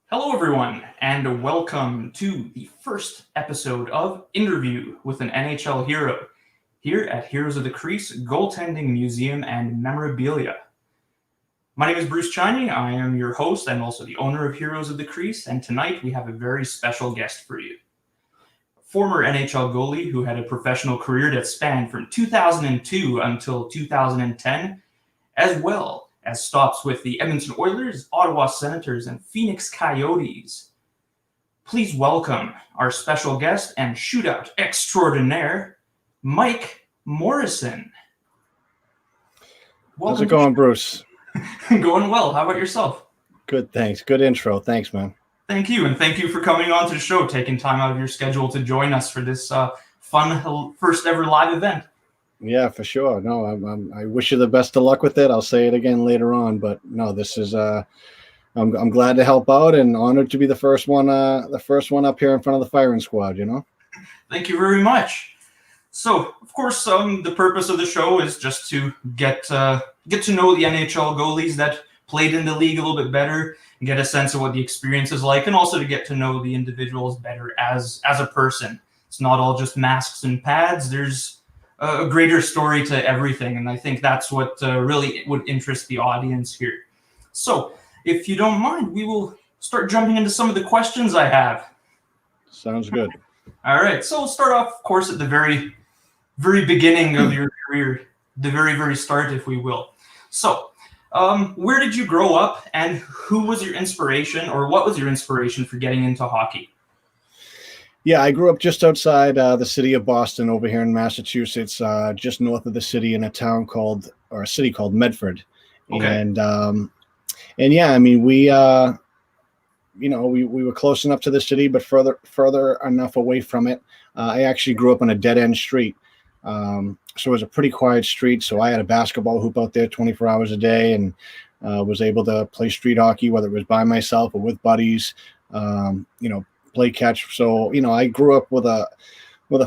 Hello, everyone, and welcome to the first episode of Interview with an NHL Hero here at Heroes of the Crease Goaltending Museum and Memorabilia. My name is Bruce Chiney. I am your host and also the owner of Heroes of the Crease, and tonight we have a very special guest for you. Former NHL goalie who had a professional career that spanned from 2002 until 2010, as well as stops with the Edmonton Oilers, Ottawa Senators, and Phoenix Coyotes. Please welcome our special guest and shootout extraordinaire, Mike Morrison. How's it going, Bruce? Going well. How about yourself? Good, thanks. Good intro. Thanks, man. Thank you, and thank you for coming on to the show, taking time out of your schedule to join us for this fun first ever live event. Yeah, for sure. No, I wish you the best of luck with it. I'll say it again later on, but no, this is I'm glad to help out and honored to be the first one up here in front of the firing squad. Thank you very much. So, of course, the purpose of the show is just to get to know the NHL goalies that played in the league a little bit better, and get a sense of what the experience is like, and also to get to know the individuals better as a person. It's not all just masks and pads. There's a greater story to everything, and I think that's what really would interest the audience here. So, if you don't mind, we will start jumping into some of the questions I have. Sounds good. All right, so we'll start off, of course, at the very beginning of your career, the very start, if we will. So, where did you grow up, and who was your inspiration, or what was your inspiration for getting into hockey? Yeah, I grew up just outside the city of Boston over here in Massachusetts, just north of the city in a city called Medford. Okay. And yeah, I mean, we were close enough to the city, but further enough away from it. I actually grew up on a dead end street. So it was a pretty quiet street. So I had a basketball hoop out there 24 hours a day, and was able to play street hockey, whether it was by myself or with buddies, play catch. So, I grew up with a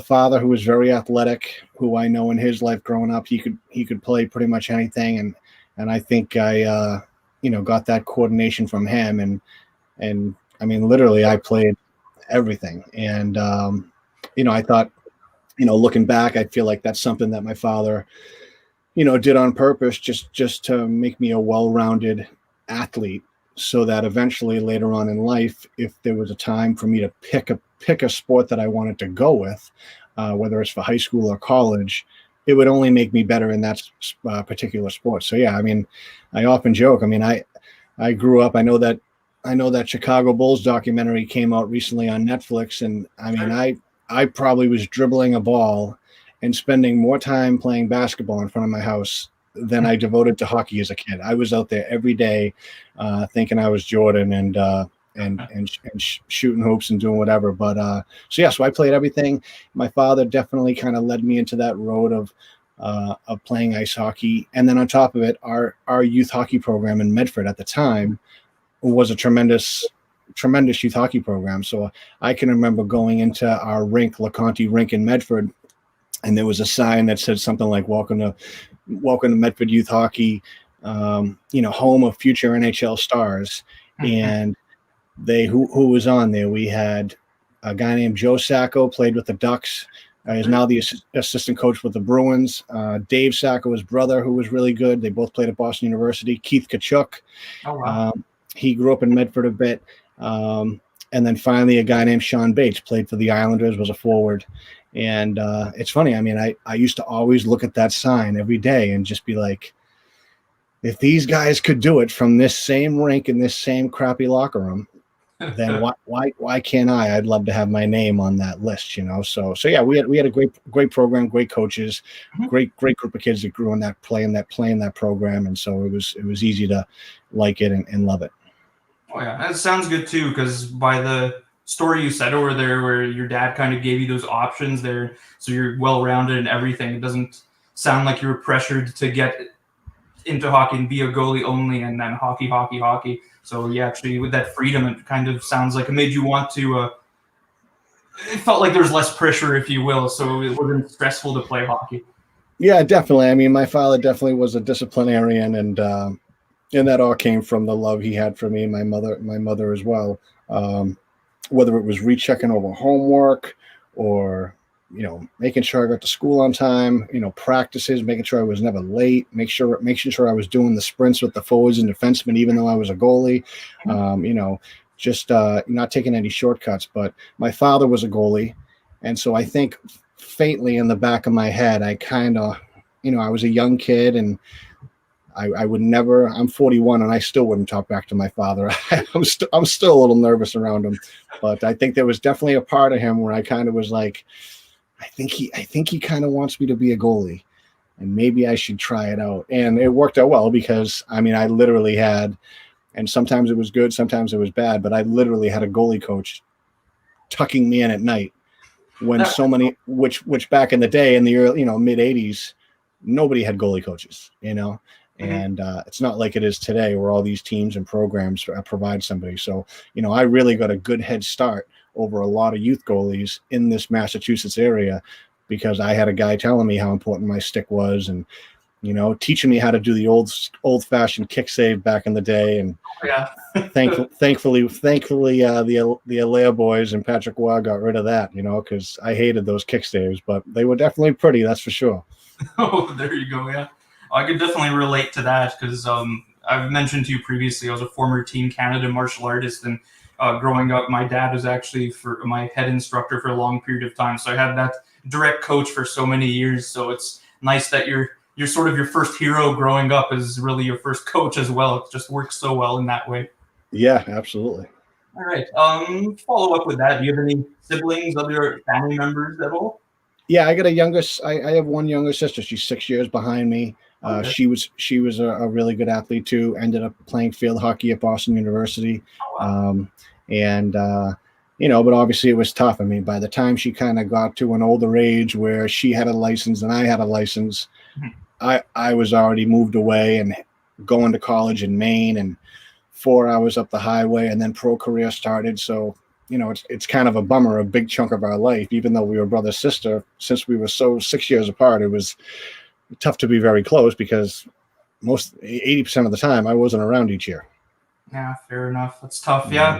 father who was very athletic, who I know in his life growing up, he could play pretty much anything. And I think I, got that coordination from him. And I mean, literally I played everything. And, I thought, looking back, I feel like that's something that my father, did on purpose, just to make me a well-rounded athlete, so that eventually later on in life, if there was a time for me to pick a sport that I wanted to go with, whether it's for high school or college, it would only make me better in that particular sport. So yeah, I mean, I often joke. I mean, I grew up. I know that Chicago Bulls documentary came out recently on Netflix, and I mean, I probably was dribbling a ball and spending more time playing basketball in front of my house than I devoted to hockey as a kid. I was out there every day, thinking I was Jordan and shooting hoops and doing whatever. But so I played everything. My father definitely kind of led me into that road of playing ice hockey. And then on top of it, our youth hockey program in Medford at the time was a tremendous youth hockey program. So I can remember going into our rink, LeConte rink in Medford, and there was a sign that said something like welcome to Medford Youth Hockey, home of future NHL stars. And who was on there? We had a guy named Joe Sacco, played with the Ducks. He's now the assistant coach with the Bruins. Dave Sacco, his brother, who was really good. They both played at Boston University. Keith Kachuk. Oh, wow. He grew up in Medford a bit. And then finally a guy named Sean Bates, played for the Islanders, was a forward. And it's funny. I mean, I used to always look at that sign every day and just be like, if these guys could do it from this same rink in this same crappy locker room, then why can't I? I'd love to have my name on that list, So yeah, we had a great program, great coaches, great group of kids that grew in that playing that program, and so it was easy to like it and love it. Oh yeah, that sounds good too, because by the story you said over there, where your dad kind of gave you those options there, so you're well-rounded in everything. It doesn't sound like you were pressured to get into hockey and be a goalie only, and then hockey. So yeah, actually with that freedom, it kind of sounds like it made you want to. It felt like there was less pressure, if you will, so it wasn't stressful to play hockey. Yeah, definitely. I mean, my father definitely was a disciplinarian, and And that all came from the love he had for me and my mother as well. Whether it was rechecking over homework or, making sure I got to school on time, practices, making sure I was never late, making sure I was doing the sprints with the forwards and defensemen, even though I was a goalie, just not taking any shortcuts. But my father was a goalie. And so I think faintly in the back of my head, I kind of, I was a young kid and I would never, I'm 41 and I still wouldn't talk back to my father. I'm still a little nervous around him, but I think there was definitely a part of him where I kind of was like, I think he kind of wants me to be a goalie and maybe I should try it out. And it worked out well because I literally had, and sometimes it was good, sometimes it was bad, but I literally had a goalie coach tucking me in at night when so many, which back in the day in the early, mid 80s, nobody had goalie coaches, and it's not like it is today where all these teams and programs provide somebody. So, I really got a good head start over a lot of youth goalies in this Massachusetts area because I had a guy telling me how important my stick was and, teaching me how to do the old fashioned kick save back in the day. And thankfully, the Alea boys and Patrick Waugh got rid of that, because I hated those kick saves, but they were definitely pretty. That's for sure. Oh, there you go. Yeah. I could definitely relate to that because I've mentioned to you previously, I was a former Team Canada martial artist, and growing up, my dad was actually my head instructor for a long period of time. So I had that direct coach for so many years. So it's nice that you're sort of your first hero growing up is really your first coach as well. It just works so well in that way. Yeah, absolutely. All right. Follow up with that. Do you have any siblings, other family members at all? Yeah, I got I have one younger sister. She's 6 years behind me. Okay. She was a really good athlete too. Ended up playing field hockey at Boston University. Oh, wow. But obviously it was tough. By the time she kind of got to an older age where she had a license and I had a license, I was already moved away and going to college in Maine and 4 hours up the highway, and then pro career started. So, it's kind of a bummer, a big chunk of our life, even though we were brother sister, since we were so 6 years apart, it was tough to be very close because 80% of the time I wasn't around each year. Yeah, fair enough. That's tough. Yeah.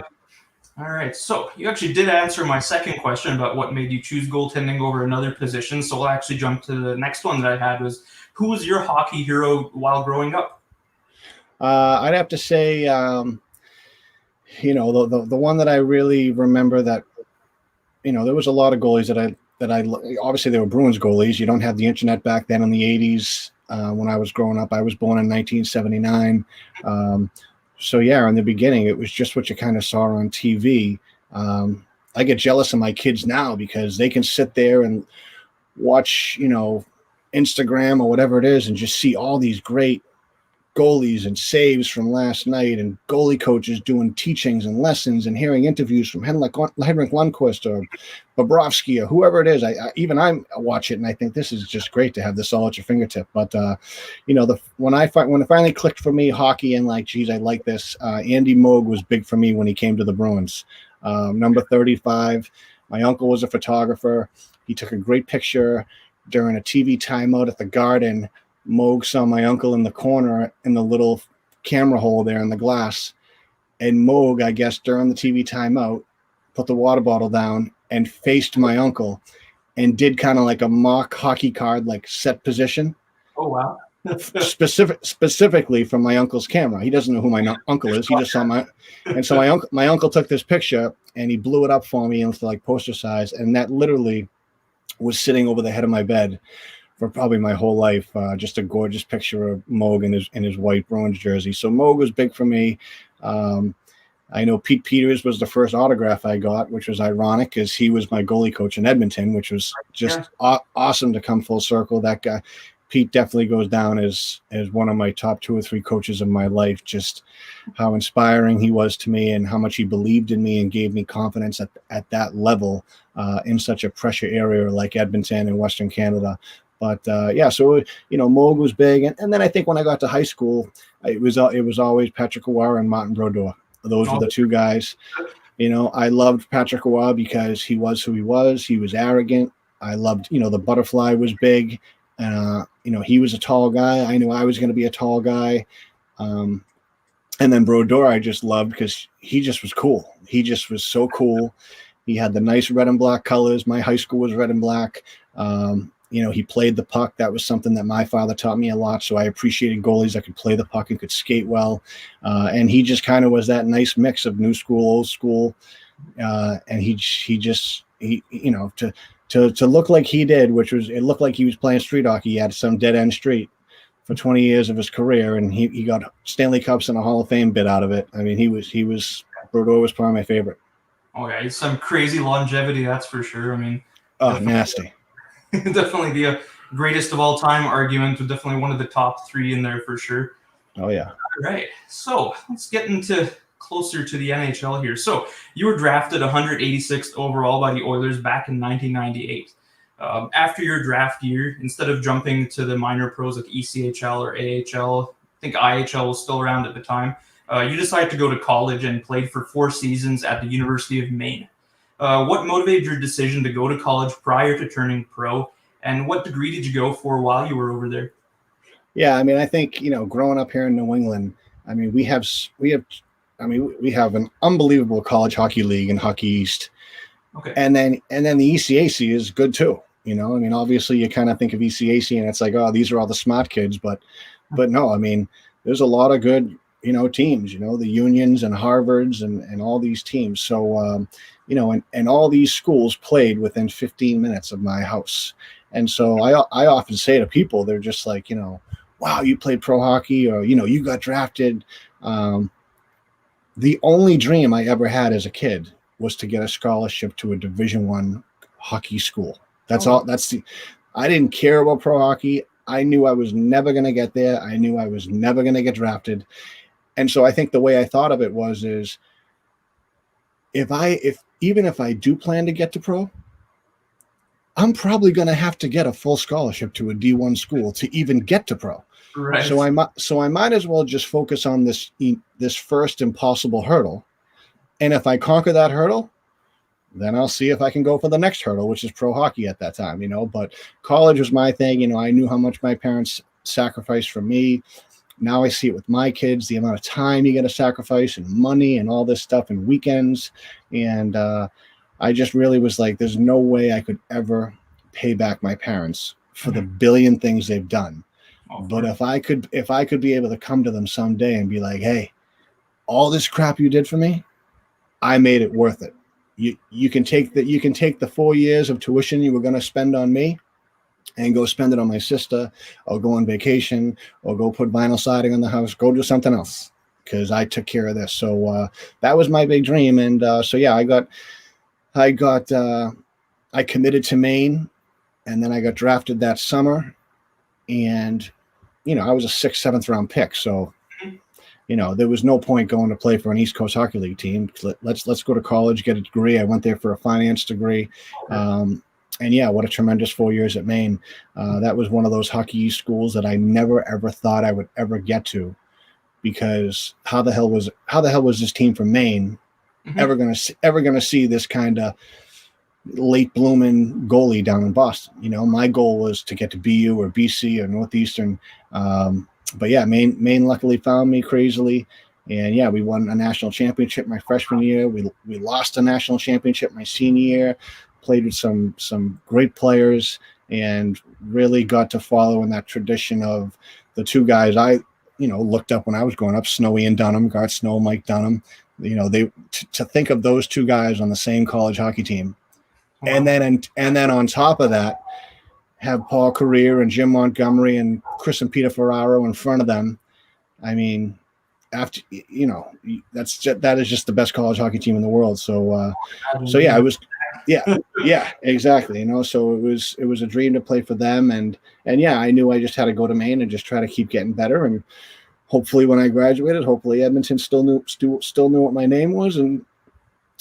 All right. So you actually did answer my second question about what made you choose goaltending over another position. So I'll actually jump to the next one that I had was, who was your hockey hero while growing up? I'd have to say, the one that I really remember that, there was a lot of goalies that I obviously they were Bruins goalies. You don't have the internet back then in the 80s. When I was growing up, I was born in 1979. So yeah, in the beginning, it was just what you kind of saw on TV. I get jealous of my kids now because they can sit there and watch, Instagram or whatever it is and just see all these great goalies and saves from last night and goalie coaches doing teachings and lessons and hearing interviews from Henrik Lundqvist or Bobrovsky or whoever it is. I watch it and I think this is just great to have this all at your fingertip. But when it finally clicked for me, hockey, and like, geez, I like this. Andy Moog was big for me when he came to the Bruins. Number 35. My uncle was a photographer. He took a great picture during a TV timeout at the Garden. Moog saw my uncle in the corner in the little camera hole there in the glass. And Moog, I guess, during the TV timeout, put the water bottle down and faced my uncle and did kind of like a mock hockey card, like set position. Oh, wow. Specifically from my uncle's camera. He doesn't know who my uncle is. He just saw my uncle took this picture and he blew it up for me into like poster size. And that literally was sitting over the head of my bed for probably my whole life. Just a gorgeous picture of Moog in his white Bruins jersey. So Moog was big for me. I know Pete Peters was the first autograph I got, which was ironic because he was my goalie coach in Edmonton, which was just awesome to come full circle. That guy, Pete, definitely goes down as one of my top 2 or 3 coaches of my life. Just how inspiring he was to me and how much he believed in me and gave me confidence at that level in such a pressure area like Edmonton and Western Canada. But so Moog was big, and then I think when I got to high school, it was always Patrick Roy and Martin Brodeur. Those were the 2 guys. I loved Patrick Roy because he was who he was. He was arrogant. I loved, the butterfly was big. He was a tall guy. I knew I was going to be a tall guy. And then Brodeur I just loved because he just was cool. He just was so cool. He had the nice red and black colors. My high school was red and black. He played the puck. That was something that my father taught me a lot. So I appreciated goalies that could play the puck and could skate well. And he just kind of was that nice mix of new school, old school. And to look like he did, it looked like he was playing street hockey. He had some dead end street for 20 years of his career, and he got Stanley Cups and a Hall of Fame bid out of it. I mean, Brodeur was probably my favorite. Oh yeah, it's some crazy longevity, that's for sure. I mean, nasty. Definitely the greatest of all time argument, with definitely one of the top three in there for sure. Oh yeah. All right, so let's get into closer to the NHL here. So you were drafted 186th overall by the Oilers back in 1998. After your draft year, instead of jumping to the minor pros like ECHL or AHL, I think IHL was still around at the time, you decided to go to college and played for 4 seasons at the University of Maine. What motivated your decision to go to college prior to turning pro, and what degree did you go for while you were over there? Yeah, I mean, I think, growing up here in New England, I mean, we have an unbelievable college hockey league in Hockey East. Okay. And then the ECAC is good too. I mean, obviously you kind of think of ECAC and it's like, oh, these are all the smart kids, but no, I mean, there's a lot of good, teams, the Unions and Harvards and all these teams. So, and all these schools played within 15 minutes of my house. And so I often say to people, they're just like, wow, you played pro hockey, or, you got drafted. The only dream I ever had as a kid was to get a scholarship to a Division I hockey school. That's all. I didn't care about pro hockey. I knew I was never going to get there. I knew I was never going to get drafted. And so I think the way I thought of it is even if I do plan to get to pro, I'm probably going to have to get a full scholarship to a D1 school to even get to pro. Right. So I might as well just focus on this first impossible hurdle. And if I conquer that hurdle, then I'll see if I can go for the next hurdle, which is pro hockey at that time, but college was my thing. I knew how much my parents sacrificed for me. Now I see it with my kids, the amount of time you got to sacrifice and money and all this stuff and weekends. And I just really was like, there's no way I could ever pay back my parents for the billion things they've done. But if I could be able to come to them someday and be like, hey, all this crap you did for me, I made it worth it. You can take the 4 years of tuition you were going to spend on me and go spend it on my sister, or go on vacation, or go put vinyl siding on the house, go do something else, because I took care of this. So that was my big dream. And so yeah, I committed to Maine, and then I got drafted that summer, and I was a 6th, 7th round pick. So there was no point going to play for an East Coast Hockey League team. Let's go to college, get a degree. I went there for a finance degree. And yeah, what a tremendous 4 years at Maine. That was one of those Hockey East schools that I never, ever thought I would ever get to, because how the hell was this team from Maine ever going to see this kind of late blooming goalie down in Boston? My goal was to get to BU or BC or Northeastern. But yeah, Maine luckily found me crazily. And yeah, we won a national championship my freshman year. We lost a national championship my senior year, played with some great players, and really got to follow in that tradition of the two guys I looked up when I was growing up, Snowy and Dunham, Garth Snow, Mike Dunham. To think of those two guys on the same college hockey team. Wow. And then on top of that, have Paul Career and Jim Montgomery and Chris and Peter Ferraro in front of them. I mean, after that is just the best college hockey team in the world. So yeah, it was, yeah, exactly. So it was a dream to play for them, and yeah, I knew I just had to go to Maine and just try to keep getting better, and hopefully when I graduated, Edmonton still knew what my name was and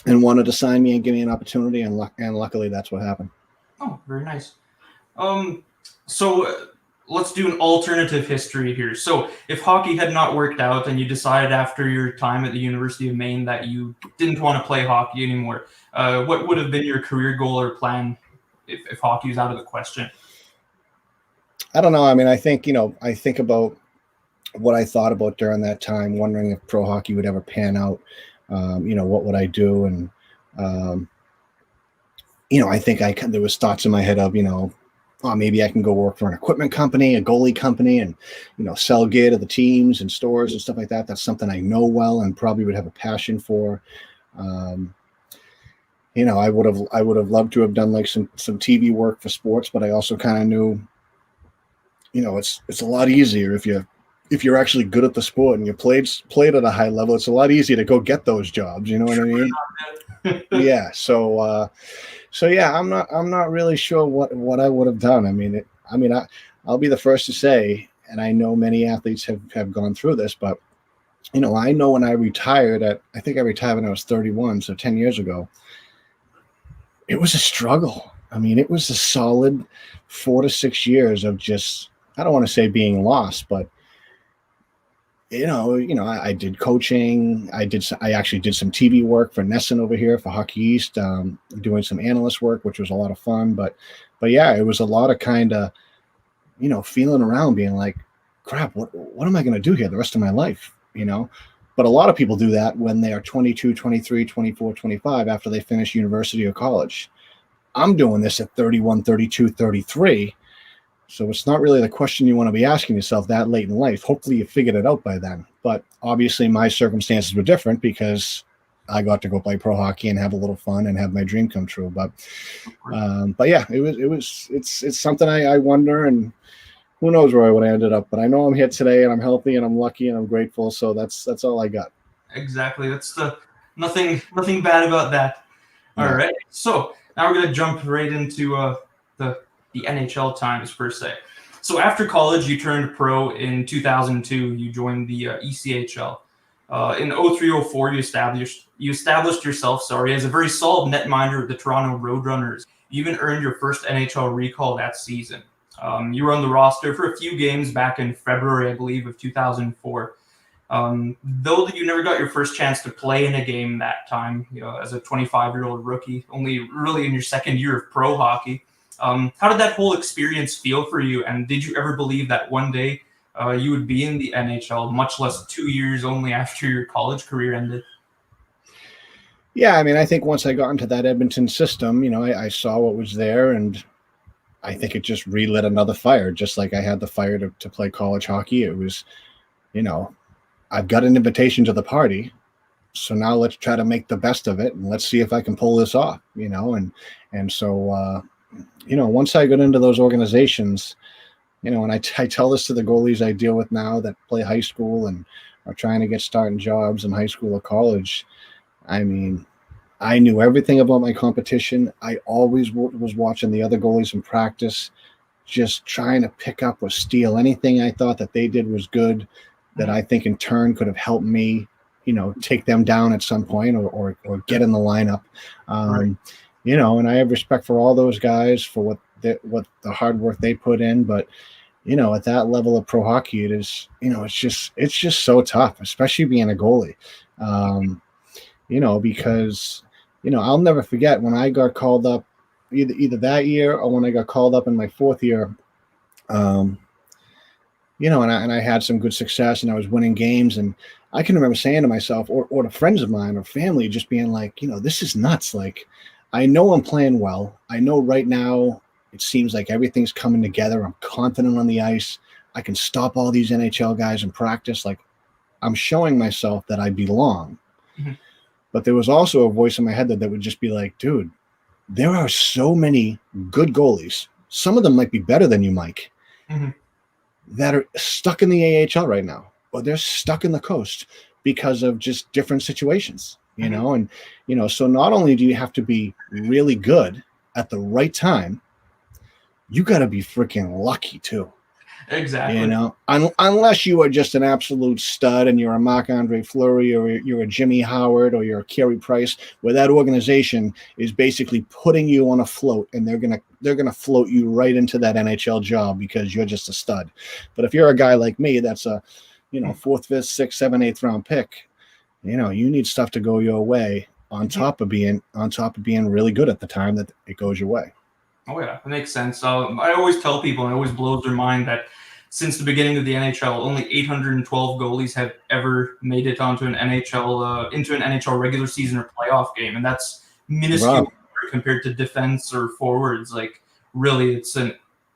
wanted to sign me and give me an opportunity, and luckily that's what happened. Oh, very nice. So let's do an alternative history here. So if hockey had not worked out and you decided after your time at the University of Maine that you didn't want to play hockey anymore, what would have been your career goal or plan if hockey was out of the question? I don't know. I mean, I think about what I thought about during that time, wondering if pro hockey would ever pan out. What would I do? And I think there was thoughts in my head of, oh, maybe I can go work for an equipment company, a goalie company, and sell gear to the teams and stores and stuff like that. That's something I know well and probably would have a passion for. I would have loved to have done like some TV work for sports, but I also kind of knew, it's a lot easier if you're actually good at the sport and you played at a high level. It's a lot easier to go get those jobs. You know what I mean? Yeah. So yeah, I'm not really sure what I would have done. I'll be the first to say, and I know many athletes have gone through this, but I know when I retired I think I retired when I was 31, so 10 years ago. It was a struggle. It was a solid 4 to 6 years of just, I don't want to say being lost, but I did coaching. I actually did some TV work for Nesson over here for Hockey East, doing some analyst work, which was a lot of fun. But yeah, it was a lot of kind of, feeling around, being like, crap, what am I going to do here the rest of my life? But a lot of people do that when they are 22, 23, 24, 25 after they finish university or college. I'm doing this at 31, 32, 33. So it's not really the question you want to be asking yourself that late in life. Hopefully you figured it out by then. But obviously my circumstances were different because I got to go play pro hockey and have a little fun and have my dream come true. But yeah, it's something I wonder, and who knows where I would have ended up. But I know I'm here today and I'm healthy and I'm lucky and I'm grateful. So that's all I got. Exactly. That's nothing bad about that. All right. So now we're going to jump right into the NHL times per se. So after college, you turned pro in 2002. You joined the ECHL. In 03-04, you established yourself, as a very solid netminder with the Toronto Roadrunners. You even earned your first NHL recall that season. You were on the roster for a few games back in February, I believe, of 2004. Though you never got your first chance to play in a game that time, as a 25-year-old rookie, only really in your second year of pro hockey. How did that whole experience feel for you? And did you ever believe that one day you would be in the NHL, much less 2 years only after your college career ended? Yeah, I think once I got into that Edmonton system, I saw what was there, and I think it just relit another fire, just like I had the fire to play college hockey. It was, I've got an invitation to the party, so now let's try to make the best of it, and let's see if I can pull this off, and so once I got into those organizations, and I tell this to the goalies I deal with now that play high school and are trying to get starting jobs in high school or college. I knew everything about my competition. I always was watching the other goalies in practice, just trying to pick up or steal anything I thought that they did was good, that I think in turn could have helped me, take them down at some point or get in the lineup. Right. And I have respect for all those guys for what the hard work they put in. But, at that level of pro hockey, it is, it's just so tough, especially being a goalie, because, I'll never forget when I got called up either that year or when I got called up in my fourth year, and I had some good success and I was winning games. And I can remember saying to myself or to friends of mine or family, just being like, this is nuts. Like, I know I'm playing well. I know right now it seems like everything's coming together. I'm confident on the ice. I can stop all these NHL guys in practice. Like, I'm showing myself that I belong. Mm-hmm. But there was also a voice in my head that would just be like, dude, there are so many good goalies. Some of them might be better than you, Mike, mm-hmm. that are stuck in the AHL right now, or they're stuck in the coast because of just different situations, mm-hmm. And, so not only do you have to be really good at the right time, you got to be freaking lucky too. Exactly. Unless you are just an absolute stud and you're a Marc-Andre Fleury or you're a Jimmy Howard or you're a Carey Price, where that organization is basically putting you on a float and they're gonna float you right into that NHL job because you're just a stud. But if you're a guy like me, that's a, 4th, 5th, 6th, 7th, 8th round pick, you need stuff to go your way on top of being really good at the time that it goes your way. Oh yeah, that makes sense. I always tell people, and it always blows their mind that since the beginning of the NHL, only 812 goalies have ever made it onto an NHL regular season or playoff game, and that's minuscule compared to defense or forwards. Like, really, it's an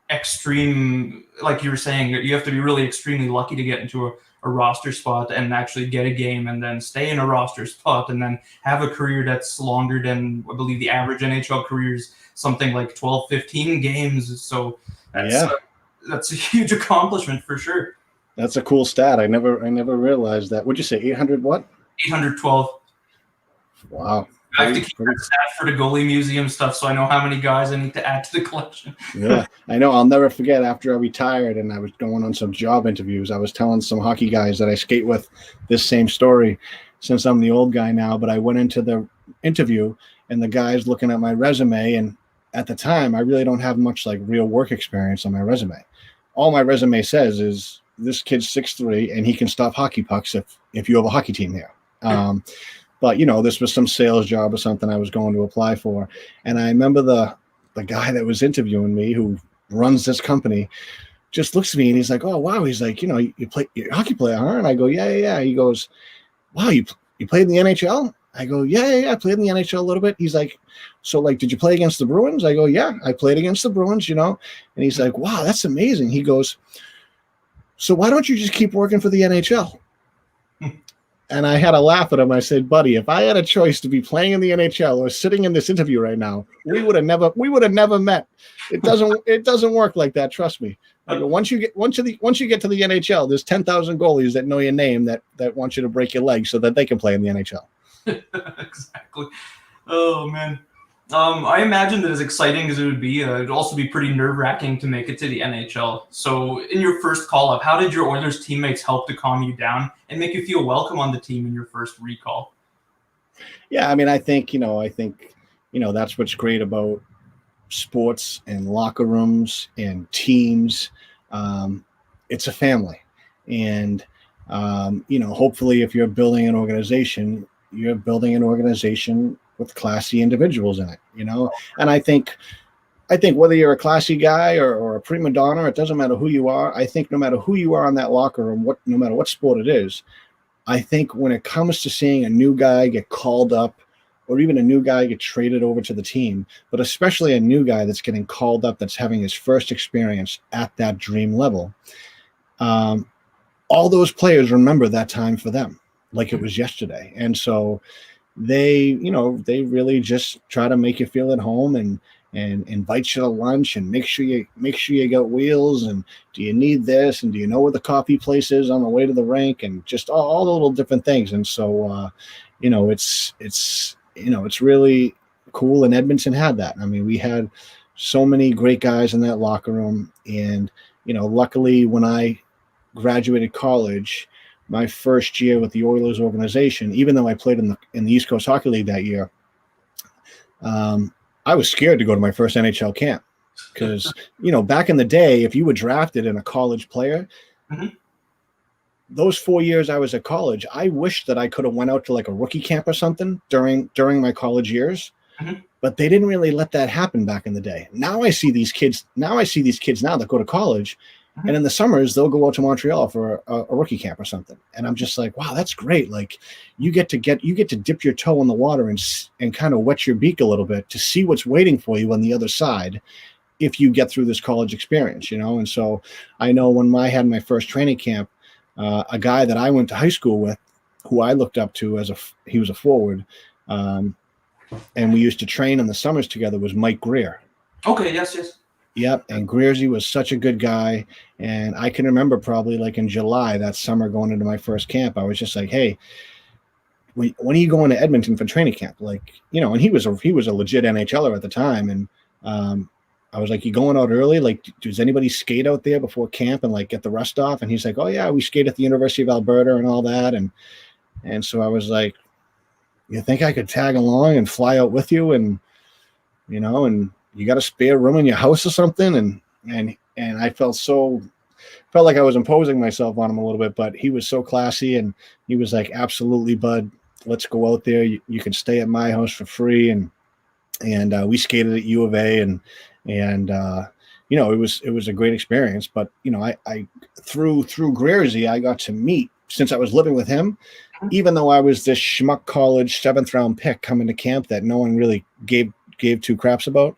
extreme, like you were saying, you have to be really extremely lucky to get into a roster spot and actually get a game and then stay in a roster spot and then have a career that's longer than, I believe, the average NHL career is something like 12, 15 games. So that's a huge accomplishment for sure. That's a cool stat. I never realized that. What'd you say? 800 what? 812. Wow. I have to keep that stat for the goalie museum stuff, so I know how many guys I need to add to the collection. Yeah, I know. I'll never forget after I retired and I was going on some job interviews, I was telling some hockey guys that I skate with this same story since I'm the old guy now, but I went into the interview and the guy's looking at my resume, and at the time I really don't have much like real work experience on my resume. All my resume says is this kid's 6'3" and he can stop hockey pucks if you have a hockey team here. But, you know, this was some sales job or something I was going to apply for. And I remember the guy that was interviewing me, who runs this company, just looks at me and he's like, oh, wow. He's like, you know, you're a hockey player, huh? And I go, yeah. He goes, wow, you played in the NHL? I go, yeah. I played in the NHL a little bit. He's like, so, like, did you play against the Bruins? I go, yeah, I played against the Bruins, you know. And he's like, wow, that's amazing. He goes, so why don't you just keep working for the NHL? And I had a laugh at him. I said, buddy, if I had a choice to be playing in the NHL or sitting in this interview right now, we would have never met. It doesn't work like that. Trust me. I go, once you get to the NHL, there's 10,000 goalies that know your name that want you to break your leg so that they can play in the NHL. Exactly. Oh man. I imagine that as exciting as it would be, it'd also be pretty nerve-wracking to make it to the NHL. So in your first call-up, how did your Oilers teammates help to calm you down and make you feel welcome on the team in your first recall? Yeah, I mean, I think that's what's great about sports and locker rooms and teams. It's a family. And, hopefully if you're building an organization with classy individuals in it, you know. And I think whether you're a classy guy or a prima donna, it doesn't matter who you are. I think no matter who you are in that locker room, no matter what sport it is, I think when it comes to seeing a new guy get called up or even a new guy get traded over to the team, but especially a new guy that's getting called up, that's having his first experience at that dream level, all those players remember that time for them like it was yesterday. And so they really just try to make you feel at home and invite you to lunch and make sure you got wheels, and do you need this, and do you know where the coffee place is on the way to the rink, and just all the little different things. And so it's really cool. And Edmonton had that. I mean, we had so many great guys in that locker room, and luckily when I graduated college, my first year with the Oilers organization, even though I played in the East Coast Hockey League that year, I was scared to go to my first NHL camp because, back in the day, if you were drafted in a college player, those 4 years I was at college, I wish that I could have went out to like a rookie camp or something during my college years. But they didn't really let that happen back in the day. Now I see these kids now that go to college, and in the summers they'll go out to Montreal for a rookie camp or something. And I'm just like, wow, that's great. Like you get to dip your toe in the water and kind of wet your beak a little bit to see what's waiting for you on the other side if you get through this college experience, And so I know when I had my first training camp, a guy that I went to high school with, who I looked up to he was a forward, and we used to train in the summers together, was Mike Greer. Okay, yes. Yep, and Greersy was such a good guy, and I can remember probably like in July that summer going into my first camp, I was just like, hey, when are you going to Edmonton for training camp? Like, and he was a legit NHLer at the time, and I was like, you going out early? Like, does anybody skate out there before camp and like get the rust off? And he's like, oh yeah, we skate at the University of Alberta and all that, and so I was like, you think I could tag along and fly out with you, and you got a spare room in your house or something? And I felt like I was imposing myself on him a little bit, but he was so classy, and he was like, absolutely, bud, let's go out there. You can stay at my house for free. And we skated at U of A, and it was a great experience. But I through Greerzy, I got to meet, since I was living with him, even though I was this schmuck college 7th-round pick coming to camp that no one really gave two craps about.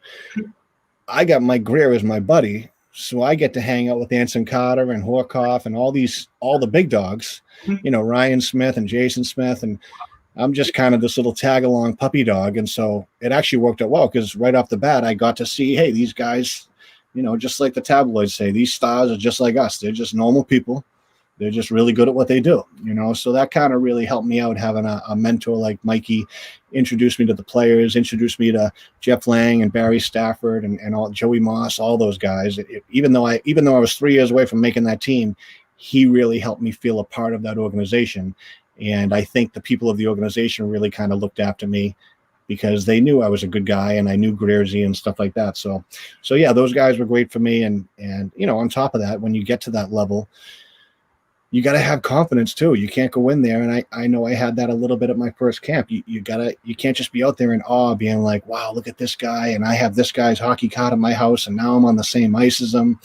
I got Mike Greer as my buddy, so I get to hang out with Anson Carter and Horkoff and all the big dogs, Ryan Smith and Jason Smith, and I'm just kind of this little tag-along puppy dog. And so it actually worked out well, because right off the bat, I got to see, hey, these guys, just like the tabloids say, these stars are just like us. They're just normal people. They're just really good at what they do, So that kind of really helped me out, having a mentor like Mikey introduce me to the players, introduce me to Jeff Lang and Barry Stafford and all, Joey Moss, all those guys. Even though I was 3 years away from making that team, he really helped me feel a part of that organization. And I think the people of the organization really kind of looked after me, because they knew I was a good guy and I knew Greerzy and stuff like that. So yeah, those guys were great for me. And on top of that, when you get to that level, you got to have confidence too. You can't go in there. And I know I had that a little bit at my first camp. You can't just be out there in awe, being like, wow, look at this guy. And I have this guy's hockey card in my house, and now I'm on the same ice as him.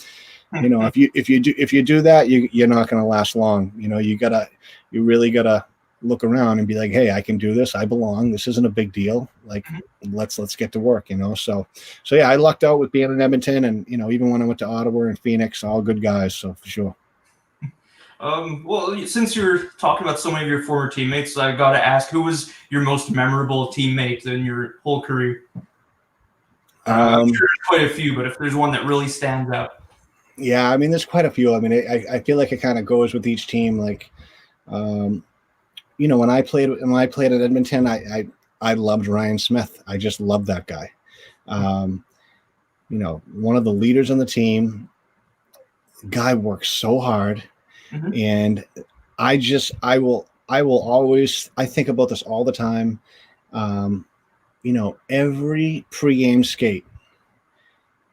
If you do that, you're not going to last long. You really gotta look around and be like, hey, I can do this. I belong. This isn't a big deal. Like, let's get to work, So yeah, I lucked out with being in Edmonton, and, even when I went to Ottawa and Phoenix, all good guys. So for sure. Well, since you're talking about so many of your former teammates, I got to ask, who was your most memorable teammate in your whole career? I'm sure there's quite a few, but if there's one that really stands out. Yeah, I mean, there's quite a few. I mean, I feel like it kind of goes with each team. Like, when I played at Edmonton, I loved Ryan Smith. I just loved that guy. One of the leaders on the team. Guy works so hard. And I will always, I think about this all the time. Every pregame skate.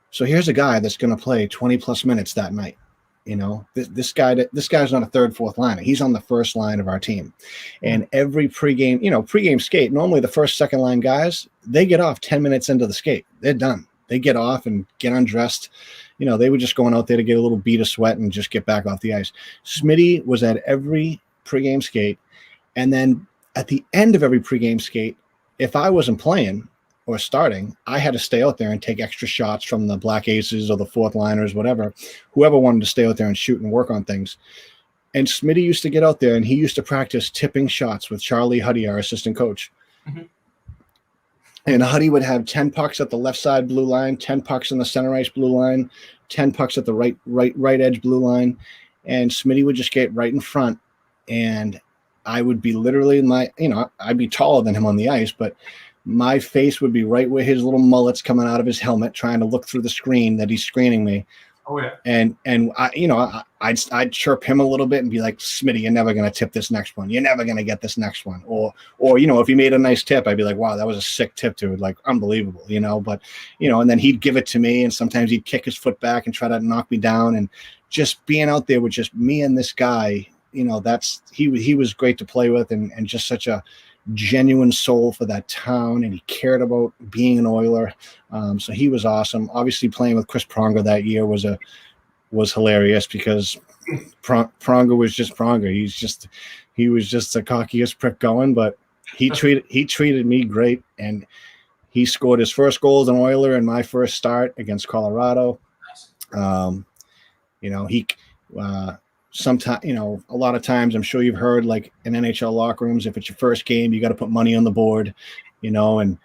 So here's a guy that's going to play 20 plus minutes that night. This guy's not a third, fourth liner. He's on the first line of our team. And every pregame skate, normally the first, second line guys, they get off 10 minutes into the skate. They're done. They get off and get undressed. They were just going out there to get a little bead of sweat and just get back off the ice. Smitty was at every pregame skate. And then at the end of every pregame skate, if I wasn't playing or starting, I had to stay out there and take extra shots from the Black Aces or the fourth liners, whatever, whoever wanted to stay out there and shoot and work on things. And Smitty used to get out there, and he used to practice tipping shots with Charlie Huddy, our assistant coach. And Huddy would have 10 pucks at the left side blue line, 10 pucks in the center ice blue line, 10 pucks at the right edge blue line. And Smitty would just get right in front. And I would be literally I'd be taller than him on the ice, but my face would be right where his little mullet's coming out of his helmet, trying to look through the screen that he's screening me. Oh yeah. And I'd chirp him a little bit and be like, Smitty, you're never going to tip this next one. You're never going to get this next one. Or if he made a nice tip, I'd be like, wow, that was a sick tip, dude. Like, unbelievable, but, and then he'd give it to me, and sometimes he'd kick his foot back and try to knock me down. And just being out there with just me and this guy, he was great to play with, and just such a genuine soul for that town, and he cared about being an Oiler. So he was awesome. Obviously, playing with Chris Pronger that year was hilarious, because Pronger was just Pronger. He was just the cockiest prick going, but he treated me great, and he scored his first goal as an Oiler in my first start against Colorado. Sometimes, a lot of times, I'm sure you've heard, like in NHL locker rooms, if it's your first game, you got to put money on the board, or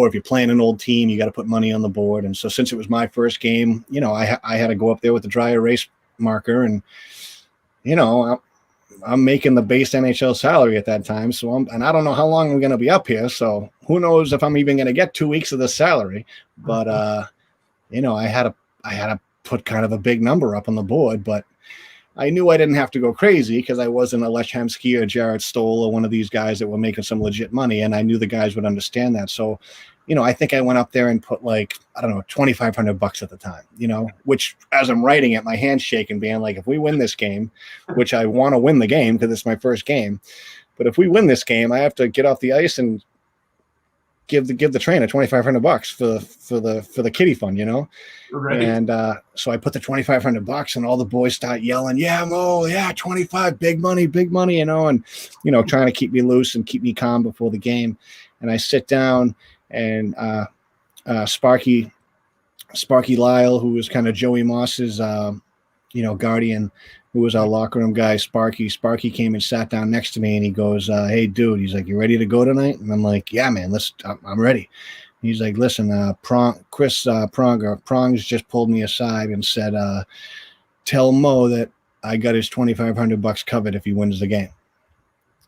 if you're playing an old team, you got to put money on the board. And so since it was my first game, I had to go up there with the dry erase marker, and, I'm making the base NHL salary at that time. So and I don't know how long I'm going to be up here. So who knows if I'm even going to get 2 weeks of the salary, but, I had to put kind of a big number up on the board, but I knew I didn't have to go crazy, because I wasn't a Lech Hemsky or Jared Stoll or one of these guys that were making some legit money, and I knew the guys would understand that. So, I think I went up there and put like, I don't know, $2,500 at the time, which, as I'm writing it, my hand's shaking, being like, if we win this game, which I want to win the game because it's my first game, but if we win this game, I have to get off the ice and give the trainer $2,500 for the kiddie fund, you know. Right. And so I put the $2,500, and all the boys start yelling, "Yeah, Mo, yeah, 25, big money, you know," and trying to keep me loose and keep me calm before the game. And I sit down, and Sparky Lyle, who was kind of Joey Moss's guardian, who was our locker room guy, Sparky came and sat down next to me, and he goes, "Hey, dude," he's like, "You ready to go tonight?" And I'm like, "Yeah, man, I'm ready." He's like, "Listen, Prongs just pulled me aside and said, tell Mo that I got his $2,500 covered if he wins the game."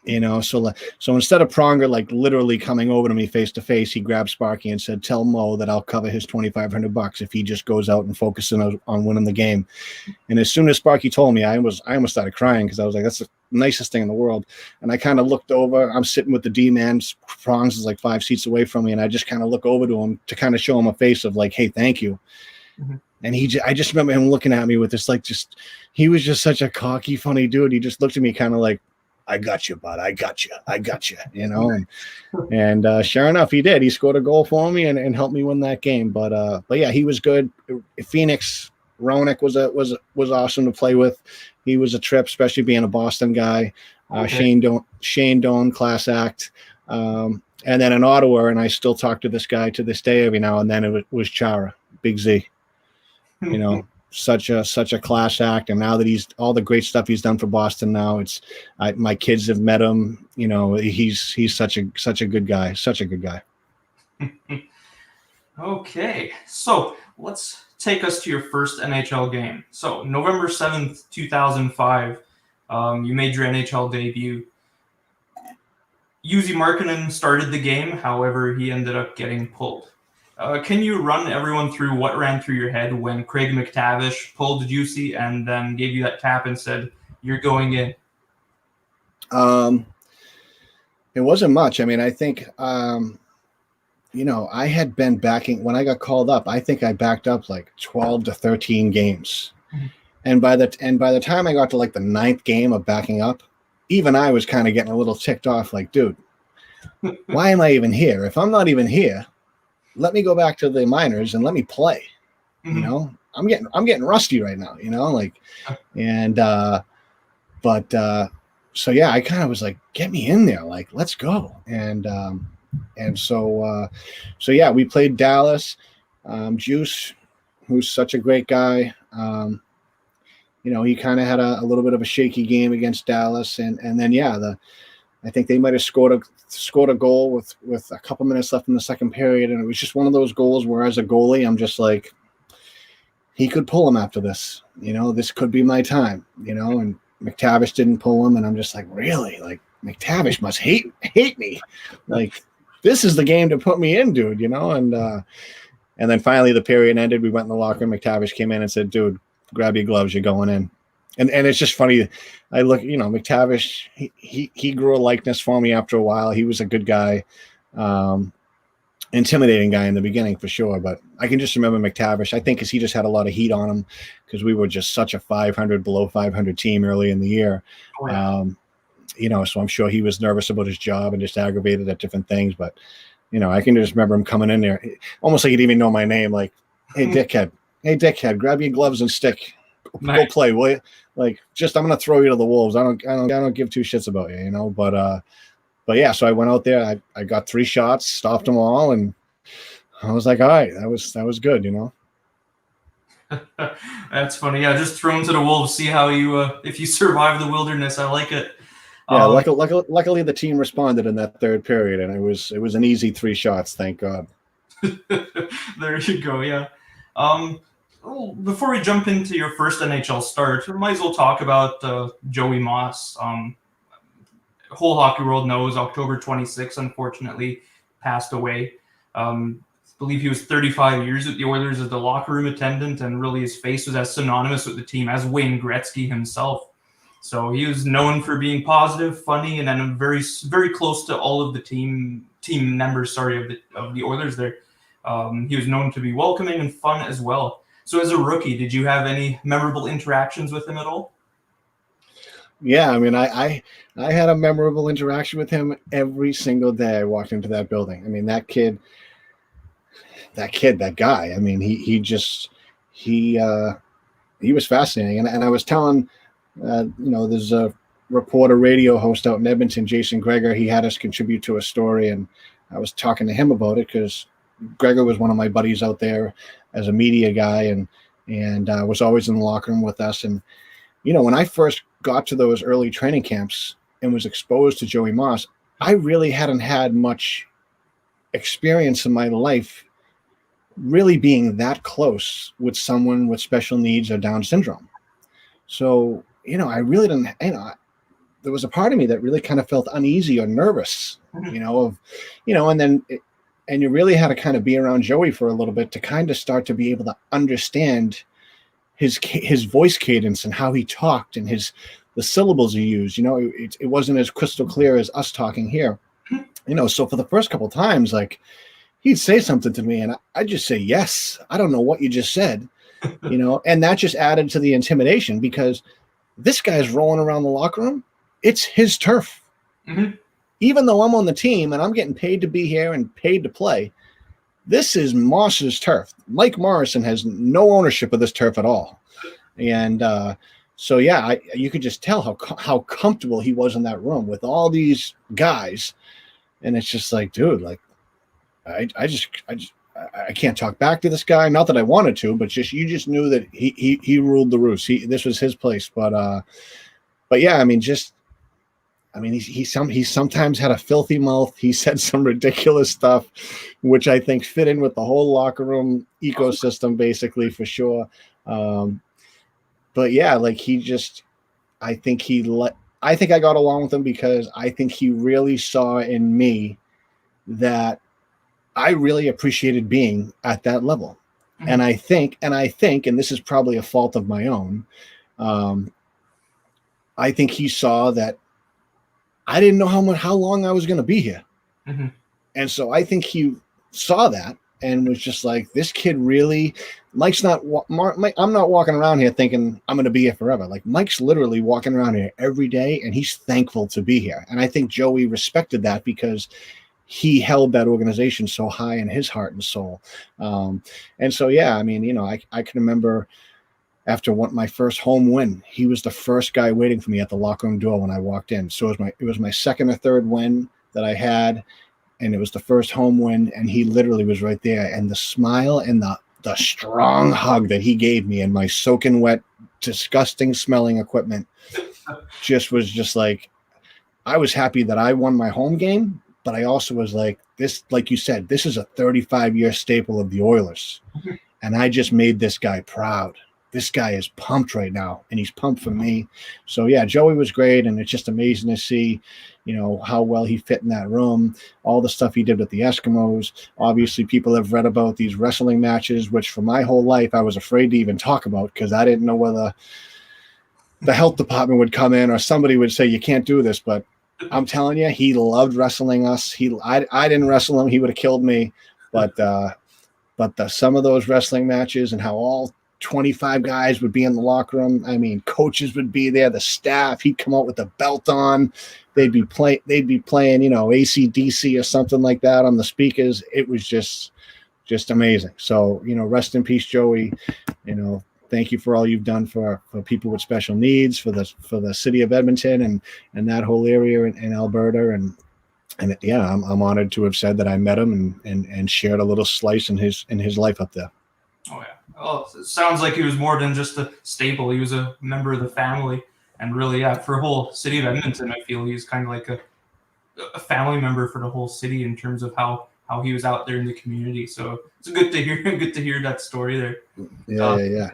So instead of Pronger like literally coming over to me face to face, he grabbed Sparky and said, "Tell Mo that I'll cover his $2,500 if he just goes out and focuses on winning the game." And as soon as Sparky told me, I almost started crying, because I was like, that's the nicest thing in the world. And I kind of looked over. I'm sitting with the D-man. Prongs is like 5 seats away from me, and I just kind of look over to him to kind of show him a face of like, "Hey, thank you." Mm-hmm. And I just remember him looking at me with this he was just such a cocky, funny dude. He just looked at me kind of like, "I got you, bud. I got you. And sure enough, he did. He scored a goal for me and helped me win that game. But yeah, he was good. Phoenix Roenick was awesome to play with. He was a trip, especially being a Boston guy. Okay. Shane Doan, class act. And then in Ottawa, and I still talk to this guy to this day every now and then, it was Chara, Big Z. Such a class act, and now that he's all the great stuff he's done for Boston now, my kids have met him. He's such a good guy, Okay, so let's take us to your first NHL game. So November 7th, 2005, you made your NHL debut. Jussi Markkanen started the game, however, he ended up getting pulled. Can you run everyone through what ran through your head when Craig McTavish pulled Jussi and then gave you that tap and said, "You're going in"? It wasn't much. I mean, I think, I had been backing when I got called up. I think I backed up like 12 to 13 games. Mm-hmm. And by the time I got to like the 9th game of backing up, even I was kind of getting a little ticked off. Like, dude, why am I even here? If I'm not even here, let me go back to the minors and let me play. Mm-hmm. I'm getting rusty right now, so yeah, I kind of was like, get me in there, like, let's go. And so yeah, we played Dallas. Juice, who's such a great guy. He kind of had a little bit of a shaky game against Dallas, and then yeah, I think they might have scored a goal with a couple minutes left in the second period, and it was just one of those goals where, as a goalie, I'm just like, he could pull him after this. This could be my time. And McTavish didn't pull him, and I'm just like, really? Like, McTavish must hate me. Like, this is the game to put me in, dude. And then finally the period ended. We went in the locker room. McTavish came in and said, "Dude, grab your gloves. You're going in." And it's just funny. I look, McTavish, he grew a likeness for me after a while. He was a good guy, intimidating guy in the beginning for sure. But I can just remember McTavish, I think, because he just had a lot of heat on him, because we were just such a below 500 team early in the year. Oh, yeah. So I'm sure he was nervous about his job and just aggravated at different things. But, I can just remember him coming in there, almost like he didn't even know my name. Like, "Hey, dickhead, grab your gloves and stick. Go play, will you?" Like, just, I'm gonna throw you to the wolves. I don't give two shits about you, But yeah, so I went out there. I got 3 shots, stopped them all, and I was like, all right, that was good, That's funny. Yeah, just thrown to the wolves. See how you if you survive the wilderness. I like it. Yeah, luckily the team responded in that third period, and it was an easy 3 shots, thank God. There you go. Yeah. Before we jump into your first NHL start, we might as well talk about Joey Moss. Whole hockey world knows October 26th, unfortunately, passed away. I believe he was 35 years at the Oilers as the locker room attendant, and really his face was as synonymous with the team as Wayne Gretzky himself. So he was known for being positive, funny, and then very, very close to all of the team members. Of the Oilers. There, he was known to be welcoming and fun as well. So as a rookie, did you have any memorable interactions with him at all? Yeah, I mean, I had a memorable interaction with him every single day I walked into that building. I mean, that guy. I mean, he he was fascinating. And I was telling, there's a reporter radio host out in Edmonton, Jason Greger. He had us contribute to a story, and I was talking to him about it because Greger was one of my buddies out there as a media guy, and was always in the locker room with us. And when I first got to those early training camps and was exposed to Joey Moss, I really hadn't had much experience in my life really being that close with someone with special needs or Down syndrome. So, I really didn't, there was a part of me that really kind of felt uneasy or nervous, and then, and you really had to kind of be around Joey for a little bit to kind of start to be able to understand his voice cadence and how he talked and the syllables he used. It wasn't as crystal clear as us talking here. So for the first couple of times, like, he'd say something to me and I'd just say, yes, I don't know what you just said, and that just added to the intimidation because this guy's rolling around the locker room. It's his turf. Mm-hmm. Even though I'm on the team and I'm getting paid to be here and paid to play, this is Moss's turf. Mike Morrison has no ownership of this turf at all. And so, yeah, you could just tell how comfortable he was in that room with all these guys. And it's just like, dude, like, I can't talk back to this guy. Not that I wanted to, but you just knew that he ruled the roost. This was his place. But yeah, I mean, he sometimes had a filthy mouth. He said some ridiculous stuff, which I think fit in with the whole locker room ecosystem, basically, for sure. But yeah, like I think I got along with him because I think he really saw in me that I really appreciated being at that level. Mm-hmm. And I think, and this is probably a fault of my own, I think he saw that I didn't know how long I was going to be here. Mm-hmm. And so I think he saw that and was just like, this kid really, Mike's not, I'm not walking around here thinking I'm going to be here forever. Like, Mike's literally walking around here every day and he's thankful to be here. And I think Joey respected that because he held that organization so high in his heart and soul. And so, yeah, I mean, I can remember after my first home win, he was the first guy waiting for me at the locker room door when I walked in. So it was my second or third win that I had, and it was the first home win, and he literally was right there. And the smile and the strong hug that he gave me in my soaking wet, disgusting smelling equipment was just like, I was happy that I won my home game, but I also was like, this, like you said, this is a 35-year staple of the Oilers. Mm-hmm. And I just made this guy proud. This guy is pumped right now, and he's pumped for me. So, yeah, Joey was great, and it's just amazing to see, how well he fit in that room, all the stuff he did with the Eskimos. Obviously, people have read about these wrestling matches, which for my whole life I was afraid to even talk about because I didn't know whether the health department would come in or somebody would say, you can't do this. But I'm telling you, he loved wrestling us. I didn't wrestle him. He would have killed me. But some of those wrestling matches and how all 25 guys would be in the locker room. I mean, coaches would be there, the staff, he'd come out with the belt on. They'd be playing, AC/DC or something like that on the speakers. It was just amazing. So, rest in peace, Joey. Thank you for all you've done for people with special needs, for the city of Edmonton and that whole area in Alberta. And yeah, I'm honored to have said that I met him and shared a little slice in his life up there. Oh yeah. Well, it sounds like he was more than just a staple. He was a member of the family, and really, yeah, for the whole city of Edmonton, I feel he was kind of like a family member for the whole city in terms of how he was out there in the community. So it's good to hear that story there. Yeah.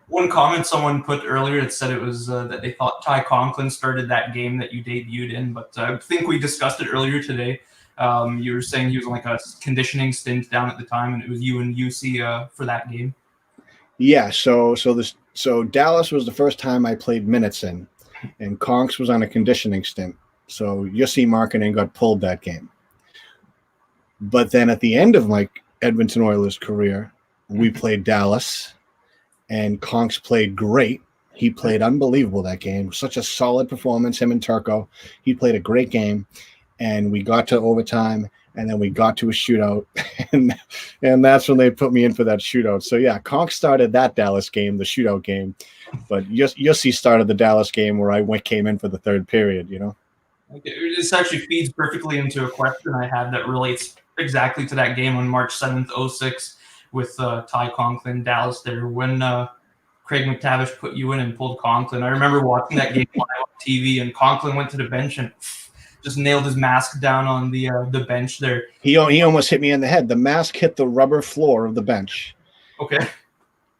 One comment someone put earlier that said it was that they thought Ty Conklin started that game that you debuted in, but I think we discussed it earlier today. You were saying he was on like a conditioning stint down at the time, and it was you and UC for that game. Yeah, so Dallas was the first time I played minutes in, and Conks was on a conditioning stint. So Jussi Markkanen got pulled that game. But then at the end of my Edmonton Oilers career, we played Dallas, and Conks played great. He played unbelievable that game. Such a solid performance, him and Turco. He played a great game, and we got to overtime, and then we got to a shootout, and that's when they put me in for that shootout. So, yeah, Conk started that Dallas game, the shootout game, but Yossi started the Dallas game where I came in for the third period, you know? Okay. This actually feeds perfectly into a question I had that relates exactly to that game on March 7th, 06 with Ty Conklin, Dallas there. When Craig McTavish put you in and pulled Conklin, I remember watching that game live on TV, and Conklin went to the bench and just nailed his mask down on the bench there. He almost hit me in the head. The mask hit the rubber floor of the bench. Okay.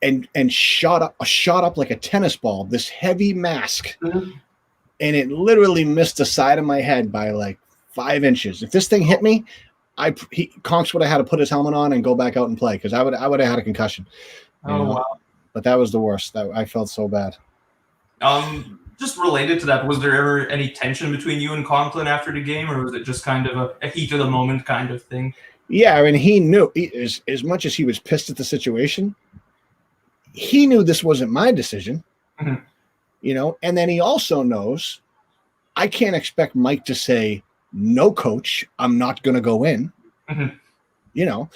And shot up like a tennis ball, this heavy mask. Mm-hmm. And it literally missed the side of my head by like 5 inches. If this thing hit me, Conks would have had to put his helmet on and go back out and play, because I would have had a concussion. Wow. But that was the worst. I felt so bad. Just related to that, was there ever any tension between you and Conklin after the game, or was it just kind of a heat of the moment kind of thing? Yeah, I mean, he knew, as much as he was pissed at the situation, he knew this wasn't my decision. Mm-hmm. You know, and then he also knows I can't expect Mike to say, no, coach, I'm not going to go in. Mm-hmm. You know,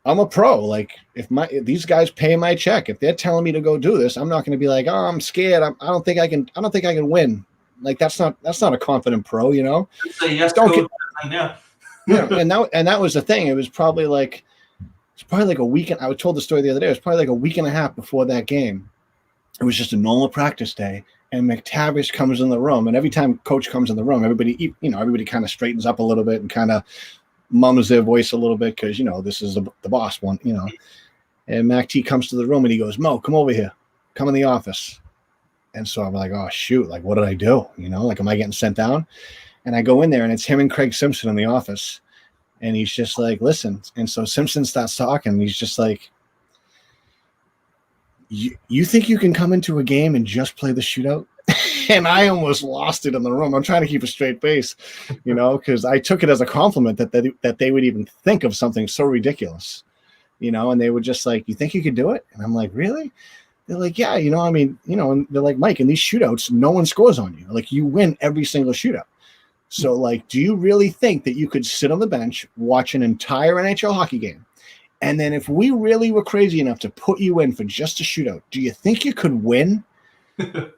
I'm a pro. Like, if these guys pay my check, if they're telling me to go do this, I'm not going to be like, oh, I'm scared. I don't think I can win. Like, that's not a confident pro, you know? Say yes, yeah. And that was the thing. It was probably like a week. I was told the story the other day. It was probably like a week and a half before that game. It was just a normal practice day, and McTavish comes in the room, and every time coach comes in the room, everybody kind of straightens up a little bit and kind of mums their voice a little bit, because, you know, this is the boss one, you know. And Mac T comes to the room and he goes, Mo, come over here, come in the office. And so I'm like, oh shoot, like, what did I do? You know, like, am I getting sent down? And I go in there, and it's him and Craig Simpson in the office, and he's just like, listen. And so Simpson starts talking, and he's just like, you think you can come into a game and just play the shootout? And I almost lost it in the room. I'm trying to keep a straight face, you know, because I took it as a compliment that they would even think of something so ridiculous, you know. And they were just like, you think you could do it? And I'm like, really? They're like, yeah, you know, I mean, you know. And they're like, Mike, in these shootouts, no one scores on you. Like, you win every single shootout. So, like, do you really think that you could sit on the bench, watch an entire NHL hockey game, and then if we really were crazy enough to put you in for just a shootout, do you think you could win?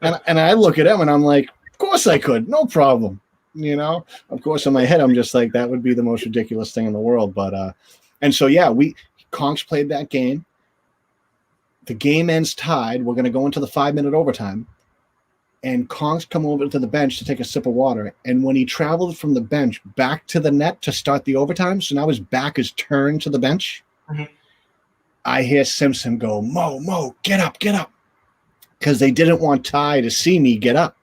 and I look at him and I'm like, of course I could. No problem. You know, of course in my head, I'm just like, that would be the most ridiculous thing in the world. But, and so, yeah, Conks played that game. The game ends tied. We're going to go into the 5-minute overtime. And Conks come over to the bench to take a sip of water. And when he traveled from the bench back to the net to start the overtime, so now his back is turned to the bench, mm-hmm. I hear Simpson go, Mo, get up. Because they didn't want Ty to see me get up.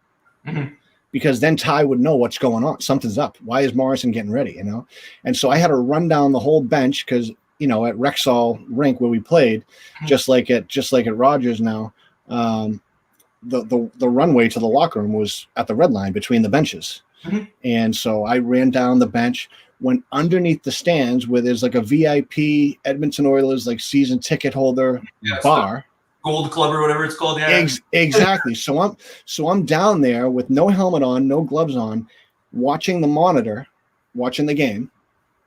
Mm-hmm. Because then Ty would know what's going on. Something's up. Why is Morrison getting ready, you know? And so I had to run down the whole bench because, you know, at Rexall Rink where we played, mm-hmm. just like at Rogers now, the runway to the locker room was at the red line between the benches. Mm-hmm. And so I ran down the bench, went underneath the stands where there's like a VIP Edmonton Oilers like season ticket holder bar. Gold Club or whatever it's called. Yeah. Exactly. So I'm down there with no helmet on, no gloves on, watching the monitor, watching the game,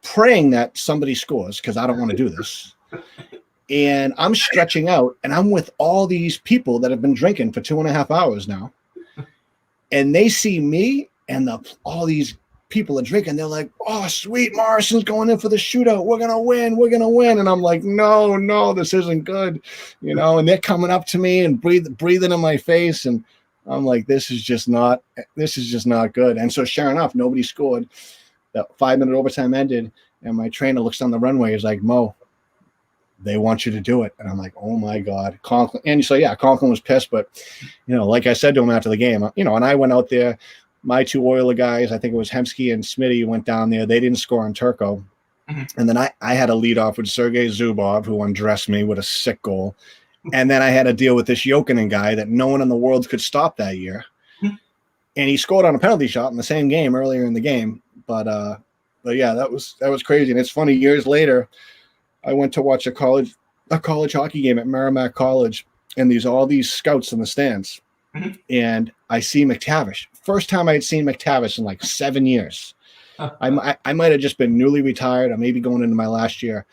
praying that somebody scores because I don't want to do this. And I'm stretching out, and I'm with all these people that have been drinking for 2.5 hours now. And they see me, and all these people are drinking. They're like, oh, sweet, Morrison's going in for the shootout. We're going to win. And I'm like, no, this isn't good. You know, and they're coming up to me and breathing in my face. And I'm like, this is just not good. And so sure enough, nobody scored. The 5-minute overtime ended, and my trainer looks down the runway. He's like, Mo, they want you to do it. And I'm like, oh my God, Conklin. And so, yeah, Conklin was pissed, but, you know, like I said to him after the game, you know, and I went out there, my 2 Oiler guys, I think it was Hemsky and Smitty, went down there. They didn't score on Turco. Mm-hmm. And then I had a lead off with Sergei Zubov, who undressed me with a sick goal. And then I had to deal with this Jokinen guy that no one in the world could stop that year. Mm-hmm. And he scored on a penalty shot in the same game earlier in the game. But yeah, that was crazy. And it's funny, years later, I went to watch a college hockey game at Merrimack College, and all these scouts in the stands. and I see McTavish. First time I had seen McTavish in like 7 years. I might have just been newly retired, or maybe going into my last year.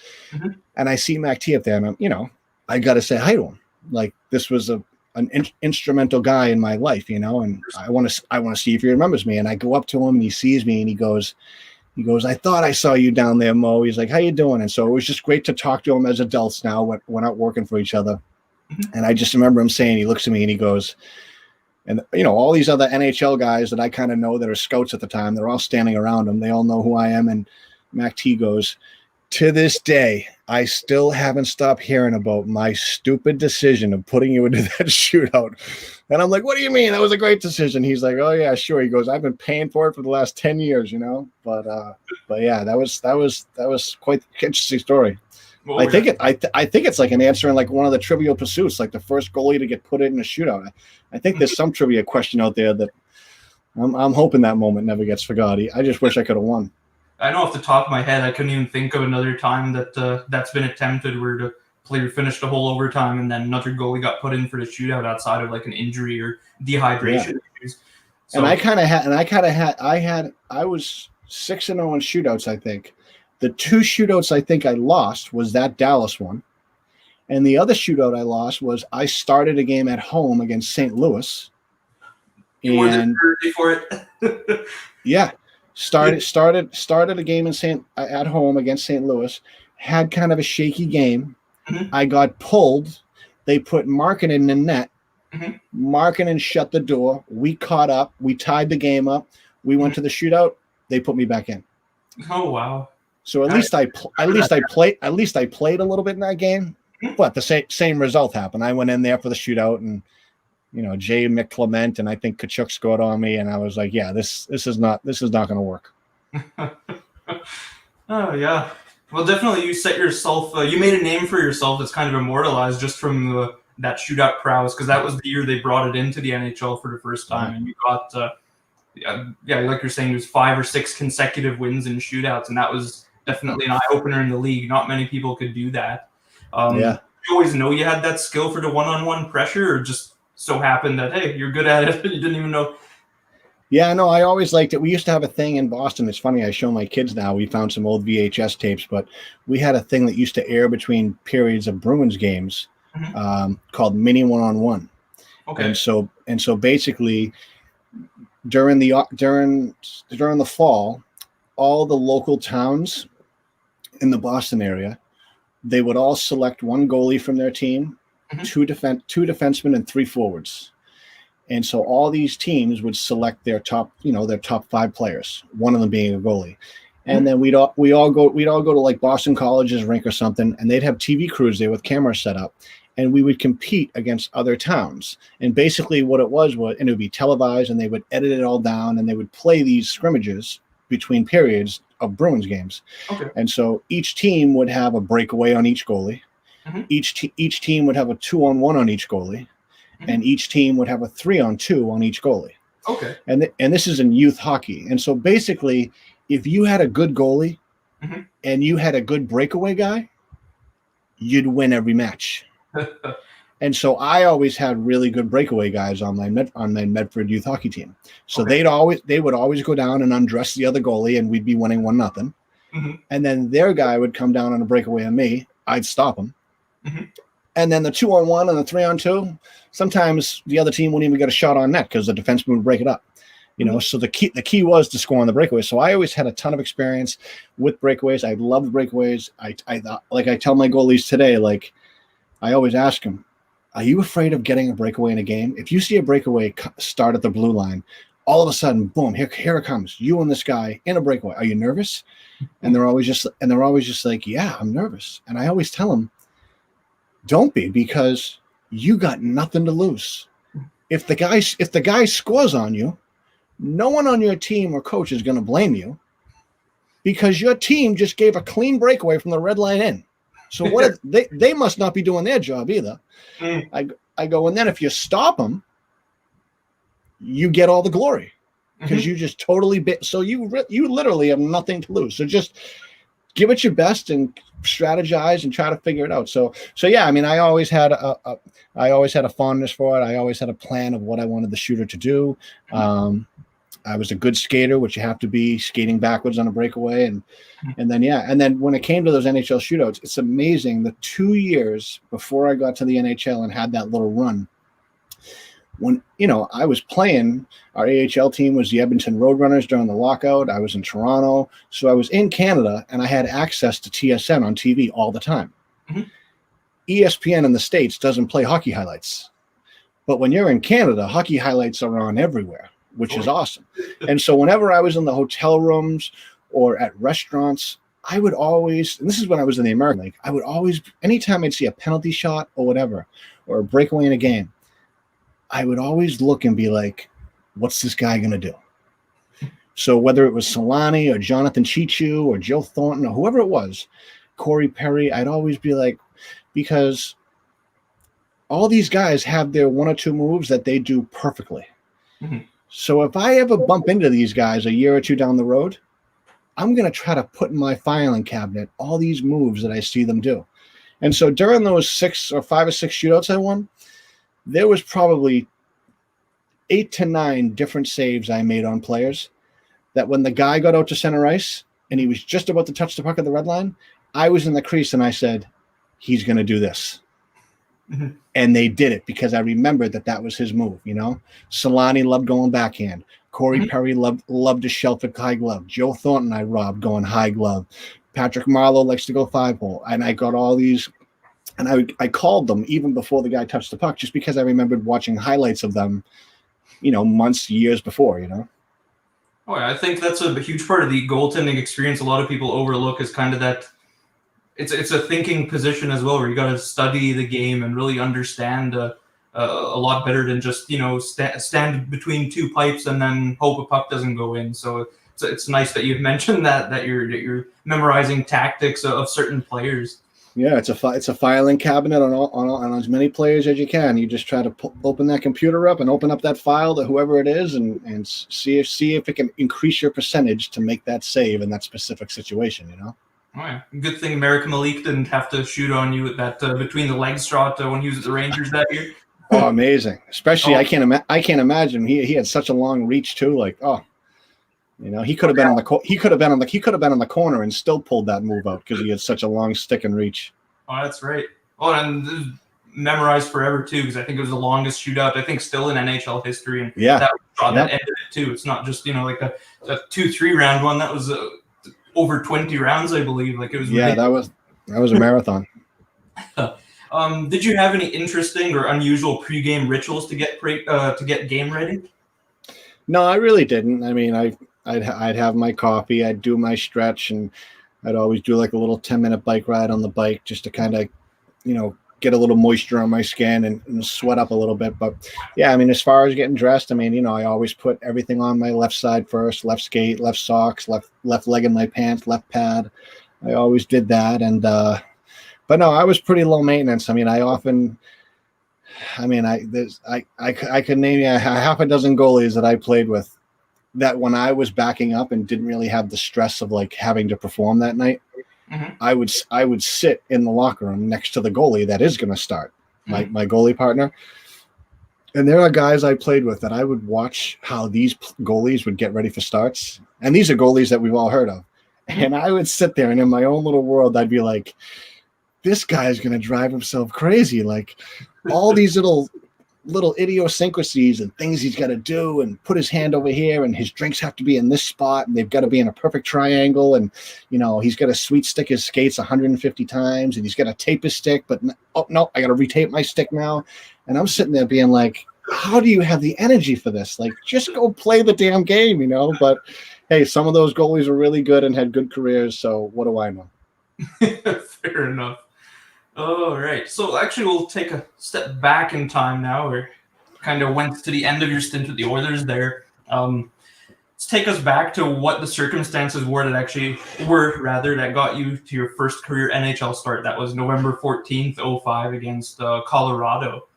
And I see Mac T up there, and I got to say hi to him. Like, this was an instrumental guy in my life, and I want to see if he remembers me. And I go up to him, and he sees me, and he goes, I thought I saw you down there, Mo. He's like, how you doing? And so it was just great to talk to him as adults now. We're not working for each other. And I just remember him saying, he looks at me and he goes, and all these other NHL guys that I kind of know that are scouts at the time, they're all standing around him. They all know who I am. And Mac T goes, to this day, I still haven't stopped hearing about my stupid decision of putting you into that shootout. And I'm like, what do you mean? That was a great decision. He's like, oh yeah, sure. He goes, I've been paying for it for the last 10 years, But yeah, that was quite an interesting story. I think it's like an answer in like one of the Trivial Pursuits, like the first goalie to get put in a shootout. I think there's some trivia question out there that I'm hoping that moment never gets forgotten. I just wish I could have won. I know off the top of my head, I couldn't even think of another time that that's been attempted where the player finished a whole overtime and then another goalie got put in for the shootout outside of like an injury or dehydration issues. So, and I was 6-0 in shootouts, I think. The 2 shootouts I think I lost was that Dallas one. And the other shootout I lost was I started a game at home against St. Louis. You were the jersey for it. Yeah. Started a game at home against St. Louis, had kind of a shaky game. I got pulled. They put Markkanen in the net. Markkanen shut the door. We caught up. We tied the game up. We went to the shootout. They put me back in. Oh wow! So at least I played a little bit in that game. But the same result happened. I went in there for the shootout, and Jay McClement and I think Kachuk scored on me, and I was like, yeah, this is not going to work. Oh yeah, well definitely you set yourself. You made a name for yourself that's kind of immortalized just from that shootout prowess, because that was the year they brought it into the NHL for the first time, and you got like you're saying, it was 5 or 6 consecutive wins in shootouts, and that was definitely an eye opener in the league. Not many people could do that. You always know you had that skill for the one-on-one pressure, or just so happened that, hey, you're good at it, you didn't even know? Yeah, no, I always liked it. We used to have a thing in Boston. It's funny, I show my kids now. We found some old VHS tapes, but we had a thing that used to air between periods of Bruins games called Mini One-on-One. Okay. And so basically during the fall, all the local towns in the Boston area, they would all select one goalie from their team, 2 defensemen and 3 forwards. And so all these teams would select their top 5 players, one of them being a goalie. And then we'd all go to like Boston College's rink or something, and they'd have TV crews there with cameras set up, and we would compete against other towns. And basically what it was, and it would be televised, and they would edit it all down, and they would play these scrimmages between periods of Bruins games. Okay. And so each team would have a breakaway on each goalie. Each team would have a 2-on-1 on each goalie. And each team would have a 3-on-2 on each goalie. Okay. And this is in youth hockey. And so basically, if you had a good goalie and you had a good breakaway guy, you'd win every match. And so I always had really good breakaway guys on my Medford youth hockey team. So they would always go down and undress the other goalie, and we'd be winning 1-0. And then their guy would come down on a breakaway on me. I'd stop him. And then the 2-on-1 and the 3-on-2, sometimes the other team wouldn't even get a shot on net because the defenseman would break it up. So the key was to score on the breakaway. So I always had a ton of experience with breakaways. I loved breakaways. I tell my goalies today, like I always ask them, are you afraid of getting a breakaway in a game? If you see a breakaway start at the blue line, all of a sudden, boom, here it comes. You and this guy in a breakaway. Are you nervous? And they're always just like, yeah, I'm nervous. And I always tell them, don't be, because you got nothing to lose. If the guy scores on you, no one on your team or coach is going to blame you, because your team just gave a clean breakaway from the red line in. So what they must not be doing their job either. I go, and then if you stop them, you get all the glory because you just totally so you literally have nothing to lose. So just give it your best and strategize and try to figure it out. So yeah, I mean, I always had a fondness for it. I always had a plan of what I wanted the shooter to do. I was a good skater, which you have to be, skating backwards on a breakaway. And then when it came to those NHL shootouts, it's amazing. The 2 years before I got to the NHL and had that little run, when, I was playing, our AHL team was the Edmonton Roadrunners during the lockout. I was in Toronto. So I was in Canada and I had access to TSN on TV all the time. Mm-hmm. ESPN in the States doesn't play hockey highlights. But when you're in Canada, hockey highlights are on everywhere, which is awesome. And so whenever I was in the hotel rooms or at restaurants, I would always, and this is when I was in the American League, I would always, anytime I'd see a penalty shot or whatever, or a breakaway in a game, I would always look and be like, what's this guy going to do? So whether it was Selanne or Jonathan Chichu or Joe Thornton or whoever it was, Corey Perry, I'd always be like, because all these guys have their one or two moves that they do perfectly. Mm-hmm. So if I ever bump into these guys a year or two down the road, I'm going to try to put in my filing cabinet all these moves that I see them do. And so during those 5 or 6 shootouts I won, there was probably 8 to 9 different saves I made on players that when the guy got out to center ice and he was just about to touch the puck at the red line, I was in the crease and I said, he's going to do this. Mm-hmm. And they did it because I remembered that was his move, Selanne loved going backhand. Corey mm-hmm. Perry loved to Shelford high glove. Joe Thornton I robbed going high glove. Patrick Marleau likes to go 5-hole. And I got all these, and I called them even before the guy touched the puck just because I remembered watching highlights of them, months, years before, Oh, I think that's a huge part of the goaltending experience. A lot of people overlook is kind of that. It's a thinking position as well, where you got to study the game and really understand a lot better than just stand between two pipes and then hope a puck doesn't go in. So it's nice that you've mentioned that you're memorizing tactics of certain players. Yeah, it's a filing cabinet on as many players as you can. You just try to open that computer up and open up that file to whoever it is and see if it can increase your percentage to make that save in that specific situation. Oh, yeah. Good thing Marek Malik didn't have to shoot on you with that between the legs shot when he was at the Rangers that year. Oh, amazing! Especially, I can't imagine he had such a long reach too. Like, he could have been on the corner and still pulled that move out because he had such a long stick and reach. Oh, that's right. Oh, and memorized forever too, because I think it was the longest shootout I think still in NHL history. And that shot that ended it too. It's not just like a 2-3 round one. That was over 20 rounds, I believe. Like it was. Yeah, ridiculous. that was a marathon. Did you have any interesting or unusual pregame rituals to get game ready? No, I really didn't. I mean, I'd have my coffee, I'd do my stretch, and I'd always do like a little 10-minute bike ride on the bike just to kind of, get a little moisture on my skin and sweat up a little bit. But yeah, I mean, as far as getting dressed, I mean, I always put everything on my left side first, left skate, left socks, left leg in my pants, left pad. I always did that. And, but no, I was pretty low maintenance. I mean, I could name you a half a dozen goalies that I played with that when I was backing up and didn't really have the stress of like having to perform that night, mm-hmm. I would sit in the locker room next to the goalie that is going to start, my goalie partner. And there are guys I played with that I would watch how these goalies would get ready for starts. And these are goalies that we've all heard of. And I would sit there and in my own little world, I'd be like, this guy's going to drive himself crazy. Like all these little idiosyncrasies and things he's got to do and put his hand over here and his drinks have to be in this spot and they've got to be in a perfect triangle. And, he's got to sweet stick his skates 150 times and he's got to tape his stick, but I got to retape my stick now. And I'm sitting there being like, how do you have the energy for this? Like, just go play the damn game, but hey, some of those goalies are really good and had good careers. So what do I know? Fair enough. All right. So actually, we'll take a step back in time now. We kind of went to the end of your stint with the Oilers there. Let's take us back to what the circumstances were that got you to your first career NHL start. That was November 14th, 2005 against Colorado.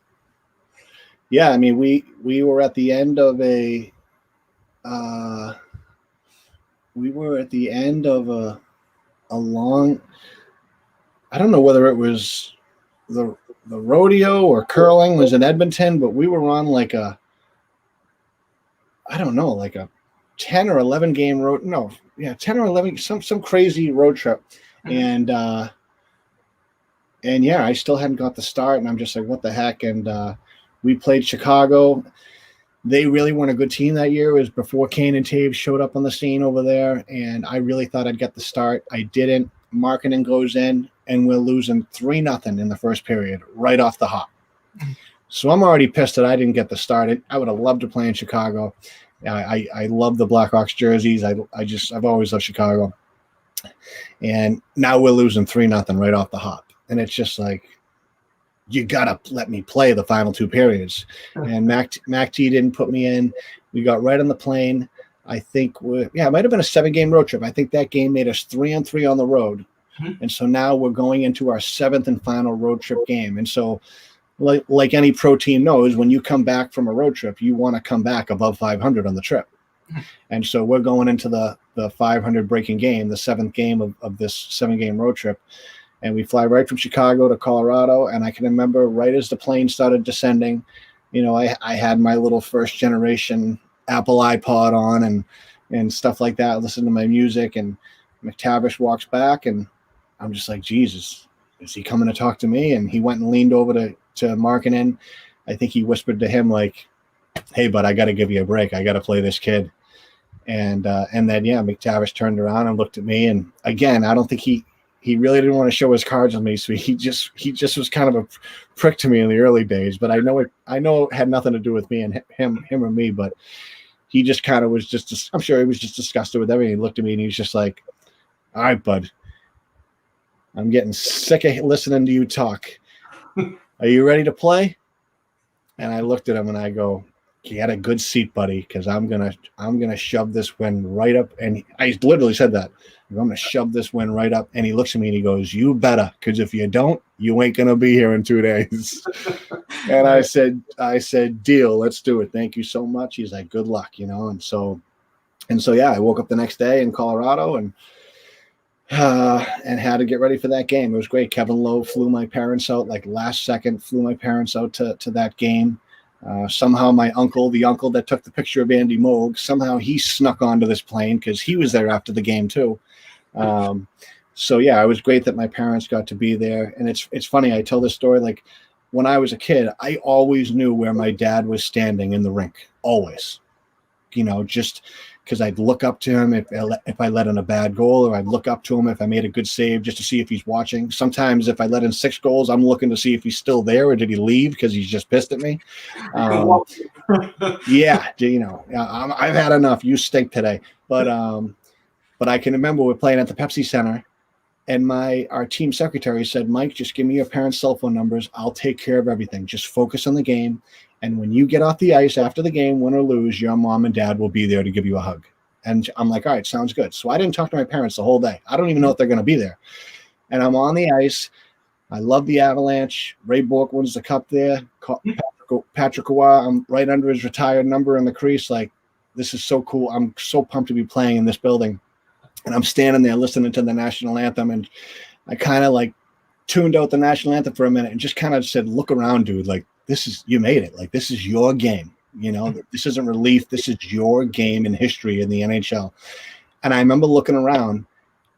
Yeah, I mean, we were at the end of a a long, I don't know whether it was the rodeo or curling was in Edmonton, but we were on like a 10 or 11 game road. No, yeah, 10 or 11, some crazy road trip. And yeah, I still hadn't got the start, and I'm just like, what the heck? And we played Chicago. They really weren't a good team that year. It was before Kane and Taves showed up on the scene over there, and I really thought I'd get the start. I didn't. Markkinen goes in, and we're losing 3-0 in the first period right off the hop. So I'm already pissed that I didn't get the start. I would have loved to play in Chicago. I love the Blackhawks jerseys. I've always loved Chicago. And now we're losing 3-0 right off the hop. And it's just like, you got to let me play the final two periods. And Mac T didn't put me in. We got right on the plane. I think, it might have been a 7-game road trip. I think that game made us 3-3 on the road. Mm-hmm. And so now we're going into our 7th and final road trip game. And so like any pro team knows, when you come back from a road trip, you want to come back above 500 on the trip. Mm-hmm. And so we're going into the 500 breaking game, the 7th game of this 7-game road trip. And we fly right from Chicago to Colorado. And I can remember right as the plane started descending, I had my little first generation Apple iPod on and stuff like that, listening to my music. And McTavish walks back, and I'm just like, Jesus, is he coming to talk to me? And he went and leaned over to Markkinen. I think he whispered to him like, hey, bud, I got to give you a break. I got to play this kid. And then, McTavish turned around and looked at me. And again, I don't think he really didn't want to show his cards with me. So he just was kind of a prick to me in the early days, but I know it had nothing to do with me and him or me, but he just kind of was I'm sure he was just disgusted with everything. He looked at me and he was just like, all right, bud, I'm getting sick of listening to you talk. Are you ready to play? And I looked at him and I go, you had a good seat, buddy, because I'm gonna shove this win right up. And I literally said that. I'm gonna shove this win right up. And he looks at me and he goes, you better, because if you don't, you ain't gonna be here in 2 days. And I said, deal, let's do it. Thank you so much. He's like, good luck, And so yeah, I woke up the next day in Colorado and had to get ready for that game. It was great. Kevin Lowe flew my parents out, like last second, flew my parents out to that game. Somehow my uncle, the uncle that took the picture of Andy Moog, somehow he snuck onto this plane because he was there after the game too. So yeah, it was great that my parents got to be there. And it's funny, I tell this story, like when I was a kid, I always knew where my dad was standing in the rink, always, just because I'd look up to him if I let in a bad goal, or I'd look up to him if I made a good save just to see if he's watching. Sometimes if I let in 6 goals, I'm looking to see if he's still there or did he leave because he's just pissed at me. Yeah, I've had enough. You stink today. But I can remember we're playing at the Pepsi Center, and our team secretary said, Mike, just give me your parents' cell phone numbers. I'll take care of everything. Just focus on the game. And when you get off the ice after the game, win or lose, your mom and dad will be there to give you a hug. And I'm like, all right, sounds good. So I didn't talk to my parents the whole day. I don't even know if they're going to be there. And I'm on the ice. I love the Avalanche. Ray Bourque wins the cup there. Patrick Roy, I'm right under his retired number in the crease. Like, this is so cool. I'm so pumped to be playing in this building. And I'm standing there listening to the national anthem. And I kind of like tuned out the national anthem for a minute and just kind of said, look around, dude. Like, you made it. Like, this is your game. This isn't relief. This is your game in history in the NHL. And I remember looking around,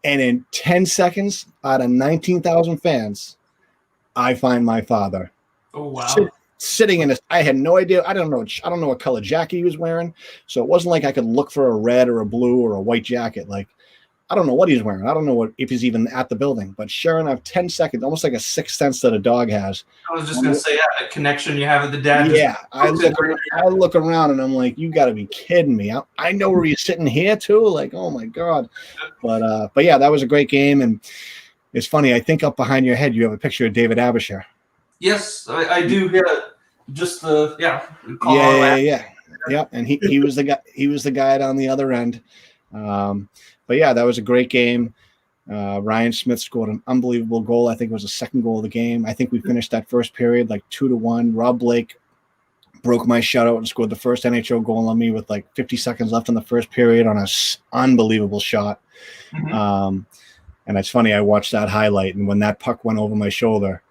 and in 10 seconds out of 19,000 fans, I find my father. Oh, wow. Sitting in I had no idea. I don't know what color jacket he was wearing. So it wasn't like I could look for a red or a blue or a white jacket. Like, I don't know what he's wearing. I don't know if he's even at the building. But sure enough, 10 seconds, almost like a sixth sense that a dog has. I was just going to say, yeah, a connection you have with the dad. Yeah, I look around and I'm like, you got to be kidding me. I know where he's sitting here too. Like, oh my God. But yeah, that was a great game. And it's funny. I think up behind your head, you have a picture of David Abisher. Yes, I do. Yeah, just Yeah. And he was the guy. He was the guy on the other end. But yeah, that was a great game. Ryan Smith scored an unbelievable goal. I think it was the second goal of the game. I think we finished that first period like 2-1. Rob Blake broke my shutout and scored the first NHL goal on me with like 50 seconds left in the first period on an unbelievable shot. Mm-hmm. And it's funny, I watched that highlight, and when that puck went over my shoulder,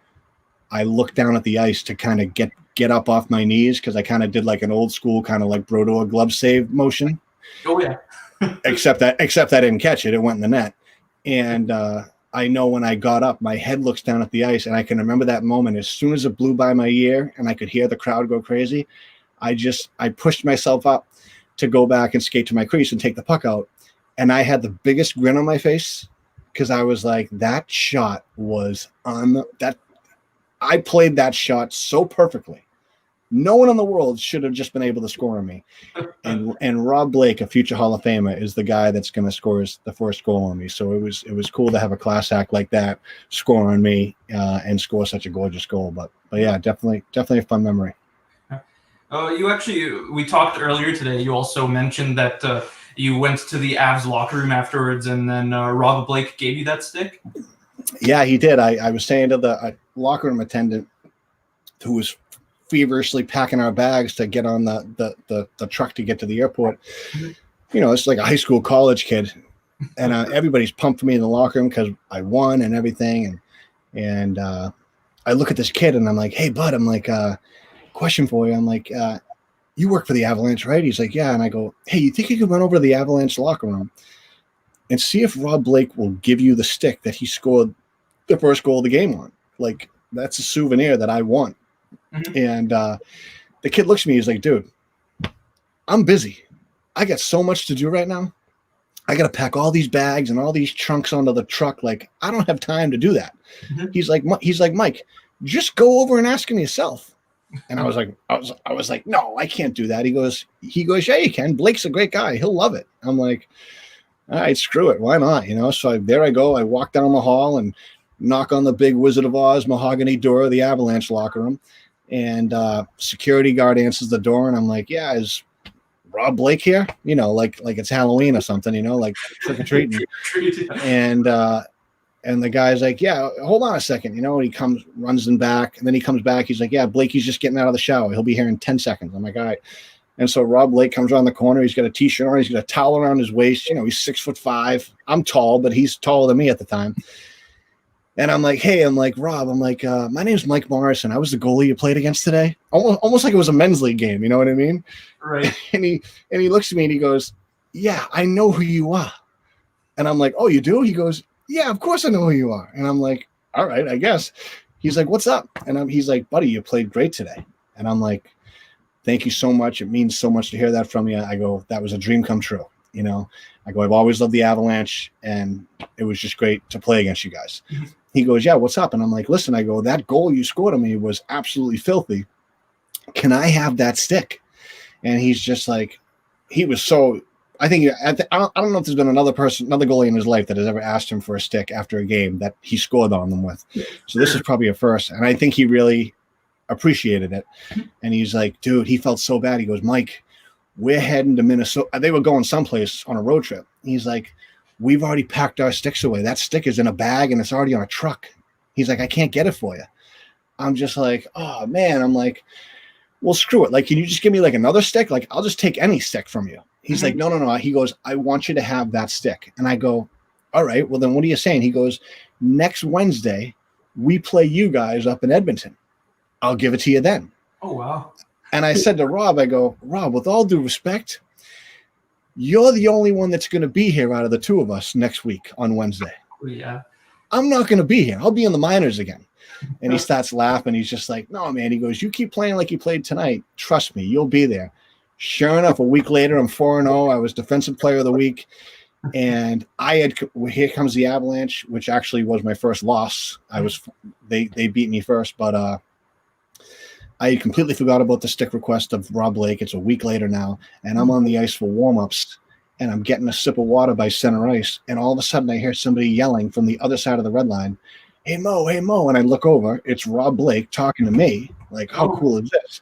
I looked down at the ice to kind of get up off my knees, because I kind of did like an old school kind of like Brodeur glove save motion. Oh yeah. except I didn't catch it. It went in the net. And I know when I got up, my head looks down at the ice, and I can remember that moment. As soon as it blew by my ear and I could hear the crowd go crazy, I pushed myself up to go back and skate to my crease and take the puck out. And I had the biggest grin on my face, because I was like, that shot was I played that shot so perfectly. No one in the world should have just been able to score on me. And Rob Blake, a future Hall of Famer, is the guy that's going to score the first goal on me. So it was cool to have a class act like that score on me and score such a gorgeous goal. But yeah, definitely a fun memory. We talked earlier today. You also mentioned that you went to the Avs locker room afterwards, and then Rob Blake gave you that stick. Yeah, he did. I was saying to the locker room attendant, who was feverishly packing our bags to get on the truck to get to the airport. You know, it's like a high school, college kid, and everybody's pumped for me in the locker room because I won and everything. And I look at this kid and I'm like, "Hey, bud," I'm like, question for you. I'm like, you work for the Avalanche, right? He's like, yeah. And I go, hey, you think you could run over to the Avalanche locker room and see if Rob Blake will give you the stick that he scored the first goal of the game on? Like, that's a souvenir that I won. Mm-hmm. And the kid looks at me. He's like, dude, I'm busy. I got so much to do right now. I got to pack all these bags and all these trunks onto the truck. Like, I don't have time to do that. Mm-hmm. He's like, Mike, just go over and ask him yourself. And I was like, no, I can't do that. He goes, yeah, you can. Blake's a great guy. He'll love it. I'm like, all right, screw it. Why not? You know? So there I go. I walk down the hall and knock on the big Wizard of Oz mahogany door of the Avalanche locker room. And security guard answers the door. And I'm like, yeah, is Rob Blake here? You know, like it's Halloween or something, you know, like trick or treating. And the guy's like, yeah, hold on a second. You know, and he runs in back, and then he comes back. He's like, yeah, Blakey's just getting out of the shower. He'll be here in 10 seconds. I'm like, all right. And so Rob Blake comes around the corner. He's got a T-shirt on. He's got a towel around his waist. You know, he's 6'5". I'm tall, but he's taller than me at the time. And I'm like, hey, Rob, my name's Mike Morrison. I was the goalie you played against today. Almost like it was a men's league game. You know what I mean? Right. And he looks at me and he goes, yeah, I know who you are. And I'm like, oh, you do? He goes, yeah, of course I know who you are. And I'm like, all right, I guess. He's like, what's up? And he's like, buddy, you played great today. And I'm like, thank you so much. It means so much to hear that from you. I go, that was a dream come true. You know, I go, I've always loved the Avalanche, and it was just great to play against you guys. Mm-hmm. He goes, yeah, what's up? And I'm like, listen, I go, that goal you scored on me was absolutely filthy. Can I have that stick? And he's just like, he was so, I don't know if there's been another goalie in his life that has ever asked him for a stick after a game that he scored on them with. So this is probably a first. And I think he really appreciated it. And he's like, dude, he felt so bad. He goes, Mike, we're heading to Minnesota. They were going someplace on a road trip. He's like, we've already packed our sticks away. That stick is in a bag and it's already on a truck. He's like, I can't get it for you. I'm just like, oh man. I'm like, well, screw it. Like, can you just give me like another stick? Like, I'll just take any stick from you. He's like, no. He goes, I want you to have that stick. And I go, all right, well then what are you saying? He goes, next Wednesday, we play you guys up in Edmonton. I'll give it to you then. Oh, wow. And I said to Rob, I go, Rob, with all due respect, you're the only one that's going to be here out of the two of us next week on Wednesday. Yeah. I'm not going to be here. I'll be in the minors again. And he starts laughing. He's just like, no, man. He goes, you keep playing like you played tonight. Trust me, you'll be there. Sure enough, a week later, I'm 4-0. I was defensive player of the week. And here comes the Avalanche, which actually was my first loss. They beat me first, but I completely forgot about the stick request of Rob Blake. It's a week later now, and I'm on the ice for warm-ups, and I'm getting a sip of water by center ice, and all of a sudden I hear somebody yelling from the other side of the red line, hey, Mo, and I look over. It's Rob Blake talking to me, like, how cool is this?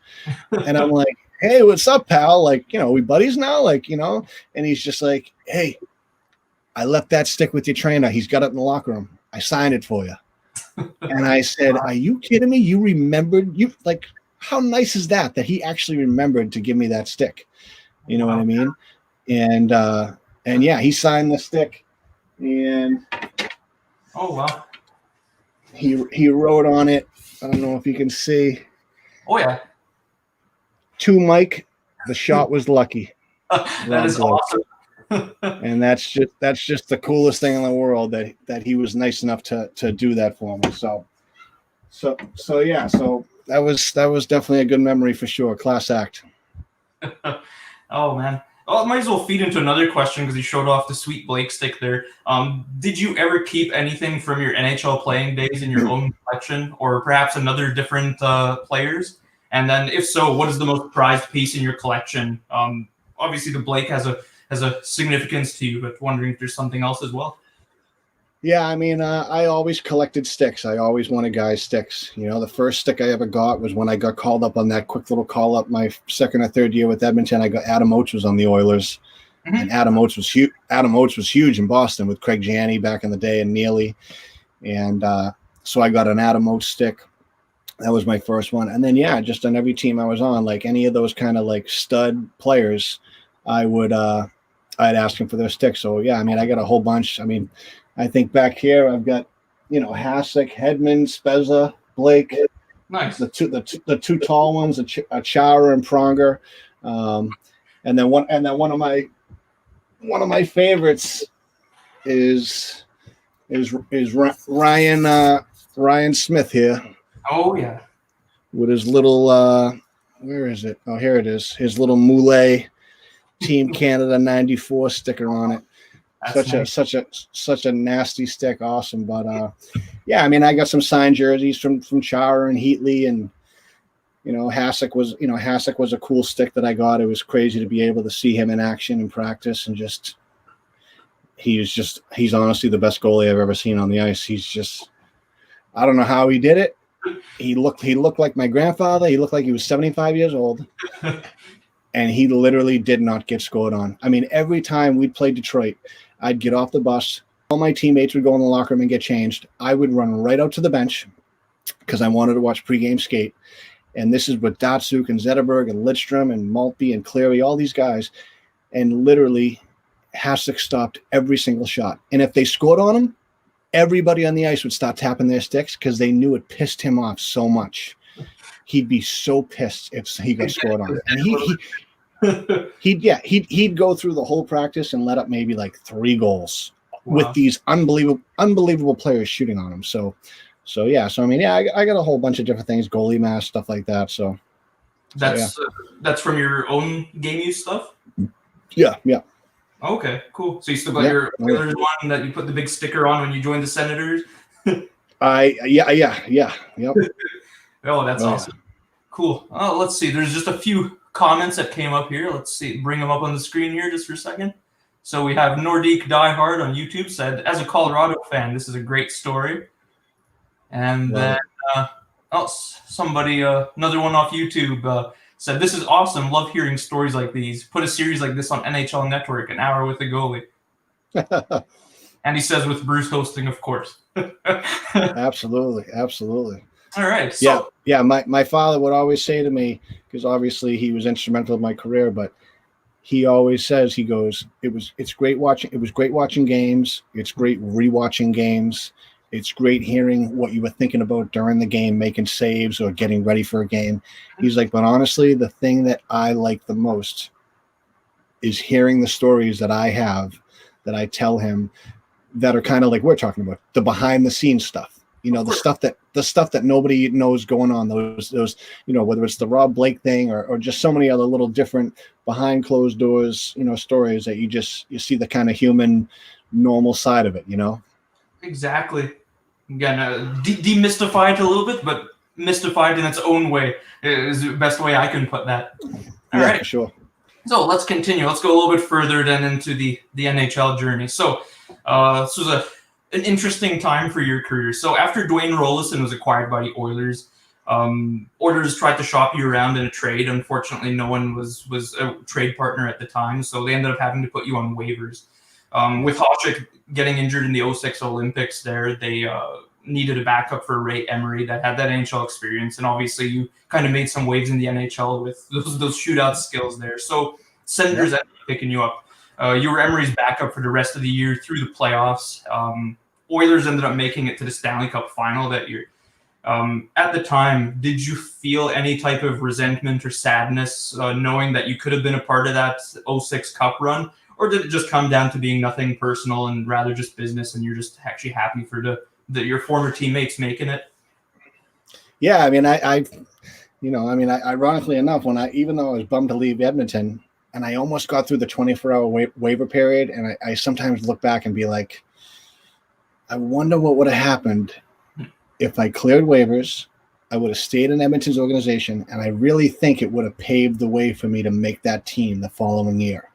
And I'm like, hey, what's up, pal? Like, you know, we buddies now? Like, you know? And he's just like, hey, I left that stick with your trainer. He's got it in the locker room. I signed it for you. And I said, are you kidding me? You remembered? You like, how nice is that he actually remembered to give me that stick? You know what I mean? And yeah, he signed the stick. And Oh, wow. He wrote on it, I don't know if you can see. Oh, yeah. To Mike, the shot was lucky. That is awesome. And that's just the coolest thing in the world that he was nice enough to do that for me. So yeah. So that was definitely a good memory for sure. Class act. Oh, man. Oh, it might as well feed into another question because you showed off the sweet Blake stick there. Did you ever keep anything from your NHL playing days in your own collection, or perhaps another different players? And then, if so, what is the most prized piece in your collection? Obviously, the Blake has a significance to you, but wondering if there's something else as well. Yeah, I mean, I always collected sticks. I always wanted guys' sticks. You know, the first stick I ever got was when I got called up on that quick little call up my second or third year with Edmonton. I got Adam Oates was on the Oilers, and Adam Oates was huge. Adam Oates was huge in Boston with Craig Janney back in the day and Neely, and so I got an Adam Oates stick. That was my first one, and then yeah, just on every team I was on, like any of those kind of like stud players, I'd ask them for their sticks. So yeah, I mean, I got a whole bunch. I mean, I think back here I've got, Hasek, Hedman, Spezza, Blake. Nice. The two tall ones, a Chara and Pronger, and then one of my favorites is Ryan Smith here. Oh yeah. With his little where is it? Oh, here it is. His little Moulet Team Canada 94 sticker on it. That's such a nasty stick. Awesome. But yeah, I mean, I got some signed jerseys from Chara and Heatley, and Hasek was a cool stick that I got. It was crazy to be able to see him in action in practice, and he's honestly the best goalie I've ever seen on the ice. I don't know how he did it. He looked like my grandfather. He looked like he was 75 years old. And he literally did not get scored on. I mean, every time we'd play Detroit, I'd get off the bus. All my teammates would go in the locker room and get changed. I would run right out to the bench because I wanted to watch pregame skate. And this is with Datsuk and Zetterberg and Lidstrom and Maltby and Cleary, all these guys. And literally, Hasek stopped every single shot. And if they scored on him, everybody on the ice would start tapping their sticks because they knew it pissed him off so much. He'd be so pissed if he got scored on. And he'd go through the whole practice and let up maybe like 3 goals with these unbelievable players shooting on him. So yeah. So I mean, yeah, I got a whole bunch of different things, goalie mask, stuff like that. So that's from your own game use stuff. Yeah. Okay, cool. So you still got your Oilers one that you put the big sticker on when you joined the Senators? Yep. Oh, that's awesome. Yeah. Cool. Oh, let's see. There's just a few comments that came up here. Let's see. Bring them up on the screen here just for a second. So we have Nordique Diehard on YouTube said, as a Colorado fan, this is a great story. And then somebody, another one off YouTube, said, this is awesome. Love hearing stories like these. Put a series like this on NHL Network, an hour with a goalie. And he says with Bruce hosting, of course. Absolutely. All right. So, yeah. My father would always say to me, because obviously he was instrumental in my career, but he always says, he goes, it was great watching games. It's great rewatching games. It's great hearing what you were thinking about during the game, making saves or getting ready for a game. He's like, but honestly, the thing that I like the most is hearing the stories that I have, that I tell him, that are kind of like we're talking about, the behind the scenes stuff. The stuff that nobody knows going on. Those whether it's the Rob Blake thing or just so many other little different behind closed doors, stories that you see the kind of human, normal side of it. Exactly. Again, demystified a little bit, but mystified in its own way is the best way I can put that. All right, for sure. So let's continue. Let's go a little bit further then into the NHL journey. So this was an interesting time for your career. So after Dwayne Rollison was acquired by the Oilers, Oilers tried to shop you around in a trade. Unfortunately, no one was a trade partner at the time, so they ended up having to put you on waivers. With Hasek getting injured in the 2006 Olympics there, they needed a backup for Ray Emery that had that NHL experience. And obviously you kind of made some waves in the NHL with those shootout skills there. So Senators ended up picking you up. You were Emery's backup for the rest of the year through the playoffs. Oilers ended up making it to the Stanley Cup final that year. At the time, did you feel any type of resentment or sadness knowing that you could have been a part of that 06 Cup run? Or did it just come down to being nothing personal and rather just business, and you're just actually happy for your former teammates making it? Yeah, I mean, ironically enough, even though I was bummed to leave Edmonton, and I almost got through the 24-hour waiver period, and I sometimes look back and be like, I wonder what would have happened if I cleared waivers. I would have stayed in Edmonton's organization, and I really think it would have paved the way for me to make that team the following year,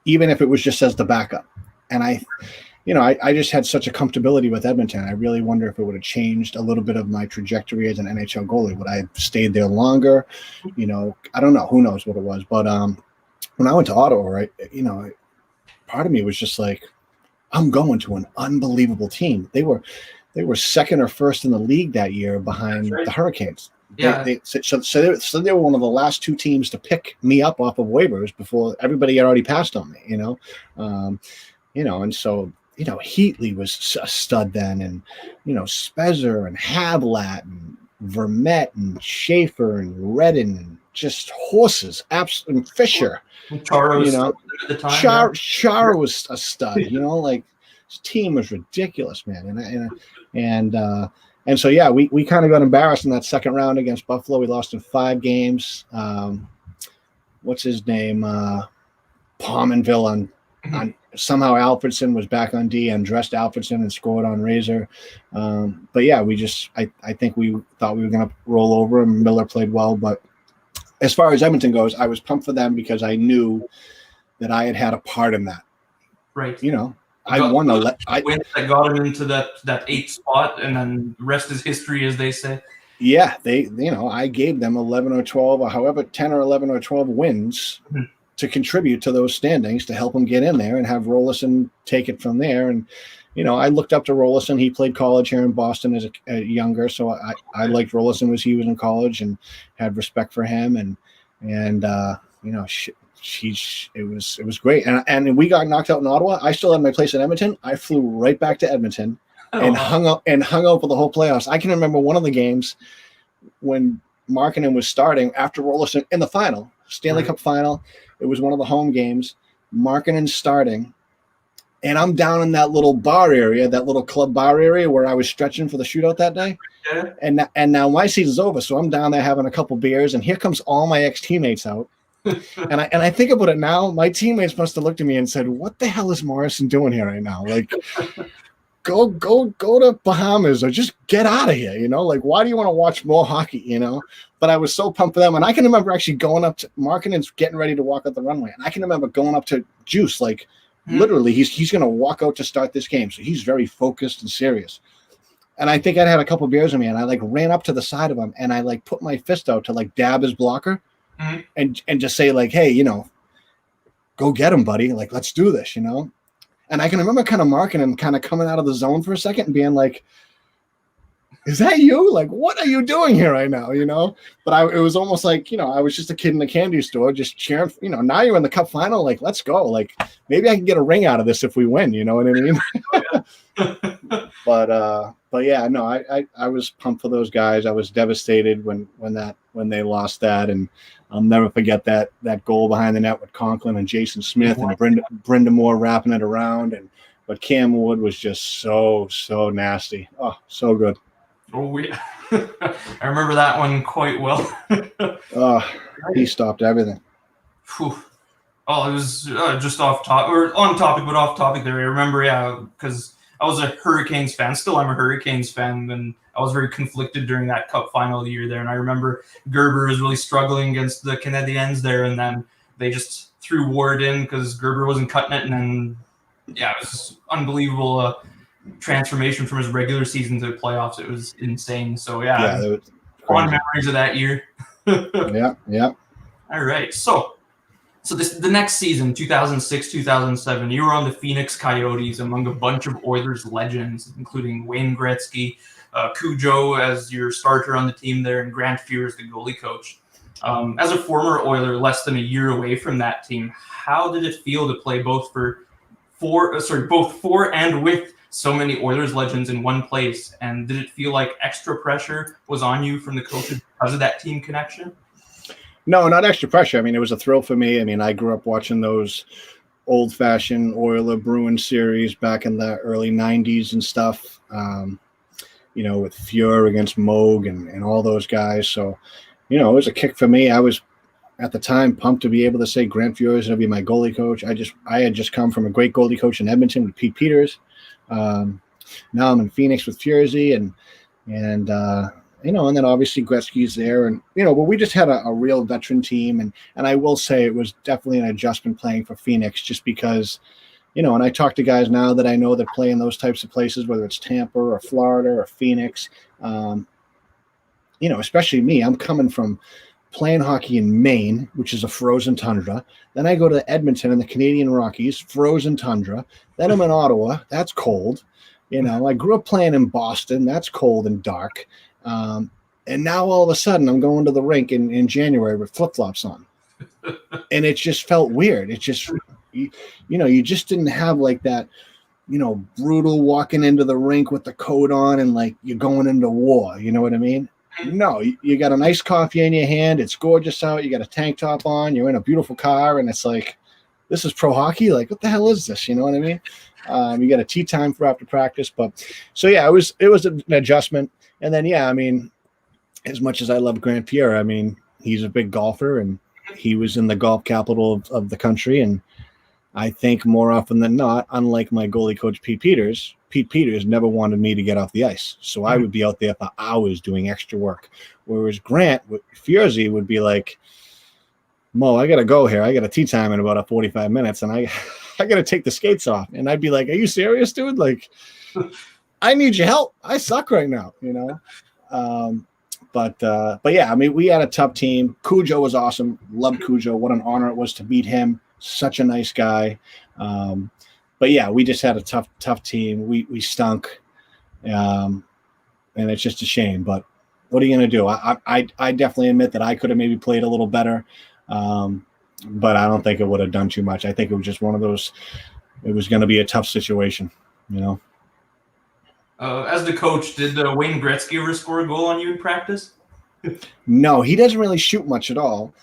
even if it was just as the backup. And I just had such a comfortability with Edmonton. I really wonder if it would have changed a little bit of my trajectory as an NHL goalie. Would I have stayed there longer? I don't know. Who knows what it was? But when I went to Ottawa, right, part of me was just like, I'm going to an unbelievable team. They were second or first in the league that year behind the Hurricanes. Yeah. So they were one of the last two teams to pick me up off of waivers before everybody had already passed on me, and so, Heatley was a stud then, and, Spezzer and Havlat and Vermette and Schaefer and Redden and just horses, and Fisher. Chara was at the time. Chara was a stud, his team was ridiculous, man. And so, yeah, we kind of got embarrassed in that second round against Buffalo. We lost in 5 games. What's his name? Pominville on somehow Alfredson was back on D and dressed Alfredson and scored on Razor. But yeah, I think we thought we were going to roll over, and Miller played well. But as far as Edmonton goes, I was pumped for them because I knew that I had a part in that. Right. I won win that got him into that 8th spot, and then the rest is history, as they say. Yeah, I gave them 11 or 12, or however 10 or 11 or 12 wins to contribute to those standings to help them get in there and have Rolison take it from there. And I looked up to Rolison. He played college here in Boston as a younger, so I liked Rolison as he was in college and had respect for him. And it was great. And we got knocked out in Ottawa. I still had my place in Edmonton. I flew right back to Edmonton and hung out for the whole playoffs. I can remember one of the games when Markkanen was starting after Rolison in the final, Stanley Cup final. It was one of the home games. Markkanen starting, and I'm down in that little bar area, that little club bar area where I was stretching for the shootout that day. Yeah. And now my season's over, so I'm down there having a couple beers, and here comes all my ex-teammates out. And I think about it now, my teammates must have looked at me and said, what the hell is Morrison doing here right now? Like, go to Bahamas or just get out of here, why do you want to watch more hockey, But I was so pumped for them. And I can remember actually going up to Markkanen's getting ready to walk out the runway. And I can remember going up to Juice, literally he's going to walk out to start this game. So he's very focused and serious. And I think I'd had a couple beers in me, and I ran up to the side of him, and I put my fist out to dab his blocker and just say hey, go get him, buddy. Let's do this, And I can remember kind of marking him, kind of coming out of the zone for a second and being like, is that you? What are you doing here right now? But it was almost like, I was just a kid in the candy store just cheering, now you're in the cup final. Let's go. Maybe I can get a ring out of this if we win, you know what I mean? But yeah, no, I was pumped for those guys. I was devastated when they lost that. And I'll never forget that goal behind the net with Conklin and Jason Smith and Brenda Moore wrapping it around. But Cam Wood was just so nasty. Oh, so good. Oh, yeah. I remember that one quite well. He stopped everything. Whew. Oh, it was just off topic, or on topic, but off topic there. I remember, because I was a Hurricanes fan. Still, I'm a Hurricanes fan, and I was very conflicted during that Cup final of the year there. And I remember Gerber was really struggling against the Canadiens there, and then they just threw Ward in because Gerber wasn't cutting it. And then, yeah, it was unbelievable transformation from his regular season to the playoffs. It was insane. So, yeah fond memories of that year. Yeah. All right. So the next season, 2006-2007, you were on the Phoenix Coyotes among a bunch of Oilers legends, including Wayne Gretzky, Cujo as your starter on the team there, and Grant Fuhr as the goalie coach. As a former Oiler, less than a year away from that team, how did it feel to play both for and with so many Oilers legends in one place. And did it feel like extra pressure was on you from the coaches because of that team connection? No, not extra pressure. I mean, it was a thrill for me. I mean, I grew up watching those old-fashioned Oiler Bruin series back in the early 90s and stuff, with Fuhr against Moog and all those guys. So, it was a kick for me. I was, at the time, pumped to be able to say Grant Fuhr is going to be my goalie coach. I had just come from a great goalie coach in Edmonton with Pete Peters. Now I'm in Phoenix with Furzy, and then obviously Gretzky's there, and but we just had a real veteran team, and I will say it was definitely an adjustment playing for Phoenix, just because, and I talk to guys now that I know that play in those types of places, whether it's Tampa or Florida or Phoenix, especially me. I'm coming from playing hockey in Maine, which is a frozen tundra. Then I go to Edmonton in the Canadian Rockies, frozen tundra. Then I'm in Ottawa, that's cold. I grew up playing in Boston, that's cold and dark. And now all of a sudden I'm going to the rink in January with flip-flops on. And it just felt weird. It just, you just didn't have like that, brutal walking into the rink with the coat on and like you're going into war. You know what I mean? No, you got a nice coffee in your hand. It's gorgeous out. You got a tank top on. You're in a beautiful car. And it's like, this is pro hockey. Like, what the hell is this? You know what I mean? You got a tea time for after practice. But so, yeah, it was an adjustment. And then, yeah, I mean, as much as I love Grant Fuhr, I mean, he's a big golfer and he was in the golf capital of the country. And I think more often than not, unlike my goalie coach, Pete Peters never wanted me to get off the ice. So I would be out there for hours doing extra work. Whereas Grant, Furzy would be like, Mo, I got to go here. I got a tea time in about 45 minutes and I got to take the skates off. And I'd be like, are you serious, dude? Like, I need your help. I suck right now, But yeah, I mean, we had a tough team. Cujo was awesome. Loved Cujo. What an honor it was to beat him. Such a nice guy. But yeah, we just had a tough team. We stunk. And it's just a shame, but what are you going to do? I definitely admit that I could have maybe played a little better. But I don't think it would have done too much. I think it was just one of those, it was going to be a tough situation, As the coach, did Wayne Gretzky ever score a goal on you in practice? No, he doesn't really shoot much at all.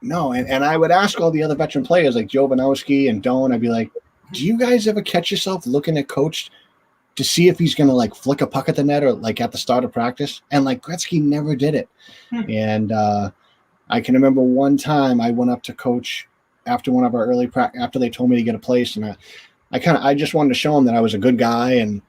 No? And I would ask all the other veteran players like Joe Banowski and Doan, I'd be like, do you guys ever catch yourself looking at coach to see if he's going to like flick a puck at the net or like at the start of practice? And like Gretzky never did it. And I can remember one time I went up to coach after one of our early after they told me to get a place. And I just wanted to show him that I was a good guy and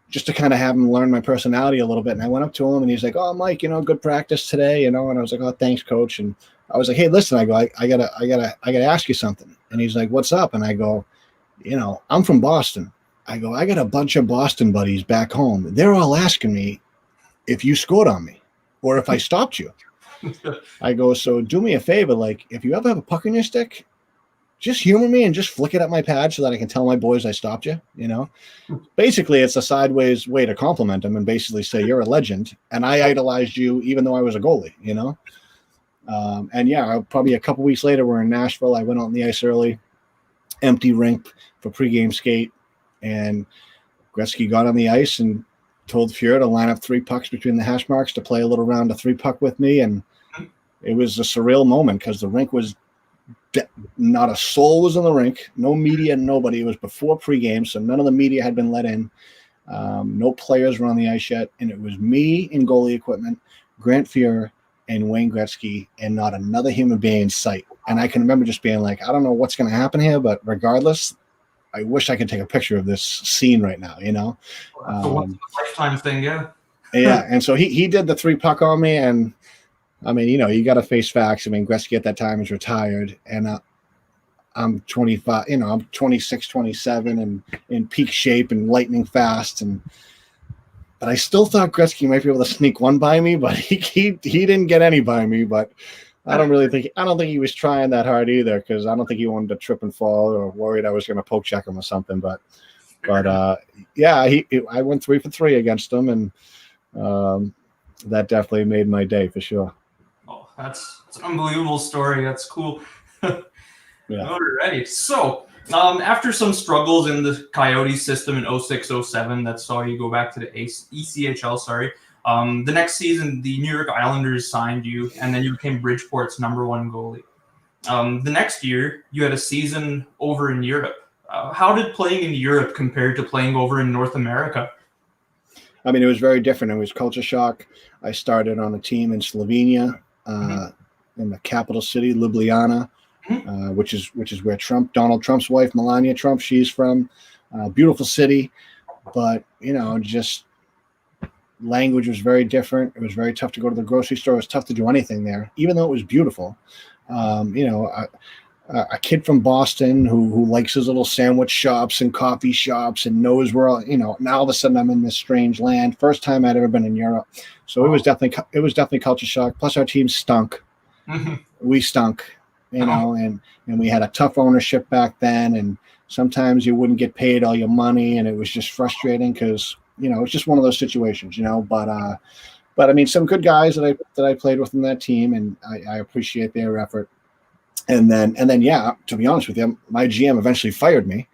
just to kind of have him learn my personality a little bit. And I went up to him and he's like, oh, Mike, good practice today, and I was like, oh, thanks, coach. And I was like, hey, listen, I go, I gotta ask you something. And he's like, what's up? And I go, I'm from Boston. I go, I got a bunch of Boston buddies back home. They're all asking me if you scored on me or if I stopped you. I go, so do me a favor. Like, if you ever have a puck in your stick, just humor me and just flick it at my pad so that I can tell my boys I stopped you, Basically, it's a sideways way to compliment them and basically say, you're a legend. And I idolized you even though I was a goalie, And yeah, probably a couple weeks later, we're in Nashville. I went on the ice early, empty rink for pregame skate. And Gretzky got on the ice and told Fuhr to line up 3 pucks between the hash marks to play a little round of 3 puck with me. And it was a surreal moment because the rink was not a soul was in the rink, no media, nobody. It was before pregame, so none of the media had been let in. No players were on the ice yet, and it was me in goalie equipment, Grant Fuhr, and Wayne Gretzky, and not another human being in sight. And I can remember just being like, I don't know what's going to happen here, but regardless, I wish I could take a picture of this scene right now, So what's the lifetime thing, yeah. Yeah, and so he did the 3 puck on me, and I mean, you got to face facts. I mean, Gretzky at that time is retired, and I'm 25, I'm 26, 27 and in peak shape and lightning fast. But I still thought Gretzky might be able to sneak one by me, but he didn't get any by me. But I don't think he was trying that hard either, because I don't think he wanted to trip and fall or worried I was going to poke check him or something. But yeah, I went 3 for 3 against him, and that definitely made my day for sure. Oh, that's an unbelievable story. That's cool. Yeah. Alrighty. So After some struggles in the Coyotes system in 06-07 that saw you go back to the ECHL, the next season, the New York Islanders signed you, and then you became Bridgeport's #1 goalie. The next year, you had a season over in Europe. How did playing in Europe compare to playing over in North America? I mean, it was very different. It was culture shock. I started on a team in Slovenia, in the capital city, Ljubljana, which is where Donald Trump's wife, Melania Trump, she's from. Beautiful city, but just language was very different. It was very tough to go to the grocery store. It was tough to do anything there, even though it was beautiful. A kid from Boston who likes his little sandwich shops and coffee shops and knows where now all of a sudden I'm in this strange land. First time I'd ever been in Europe, so it was definitely culture shock. Plus our team stunk. We stunk, and we had a tough ownership back then, and sometimes you wouldn't get paid all your money, and it was just frustrating because it's just one of those situations, But I mean, some good guys that I played with in that team, and I appreciate their effort. And then, yeah, to be honest with you, my GM eventually fired me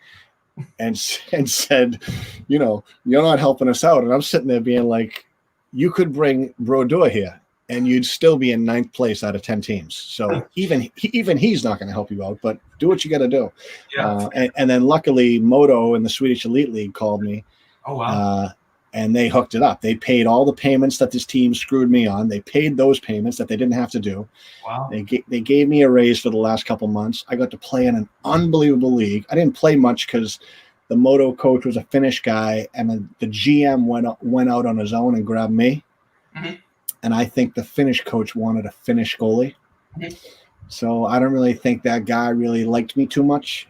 and said, you're not helping us out. And I'm sitting there being like, you could bring Brodeur here and you'd still be in 9th place out of 10 teams. So even he's not going to help you out, but do what you got to do. Yeah. And then luckily Modo in the Swedish Elite League called me. Oh, wow. And they hooked it up. They paid all the payments that this team screwed me on. They paid those payments that they didn't have to do. Wow. They gave me a raise for the last couple months. I got to play in an unbelievable league. I didn't play much because the Moto coach was a Finnish guy, and the GM went out on his own and grabbed me. And I think the Finnish coach wanted a Finnish goalie. So I don't really think that guy really liked me too much.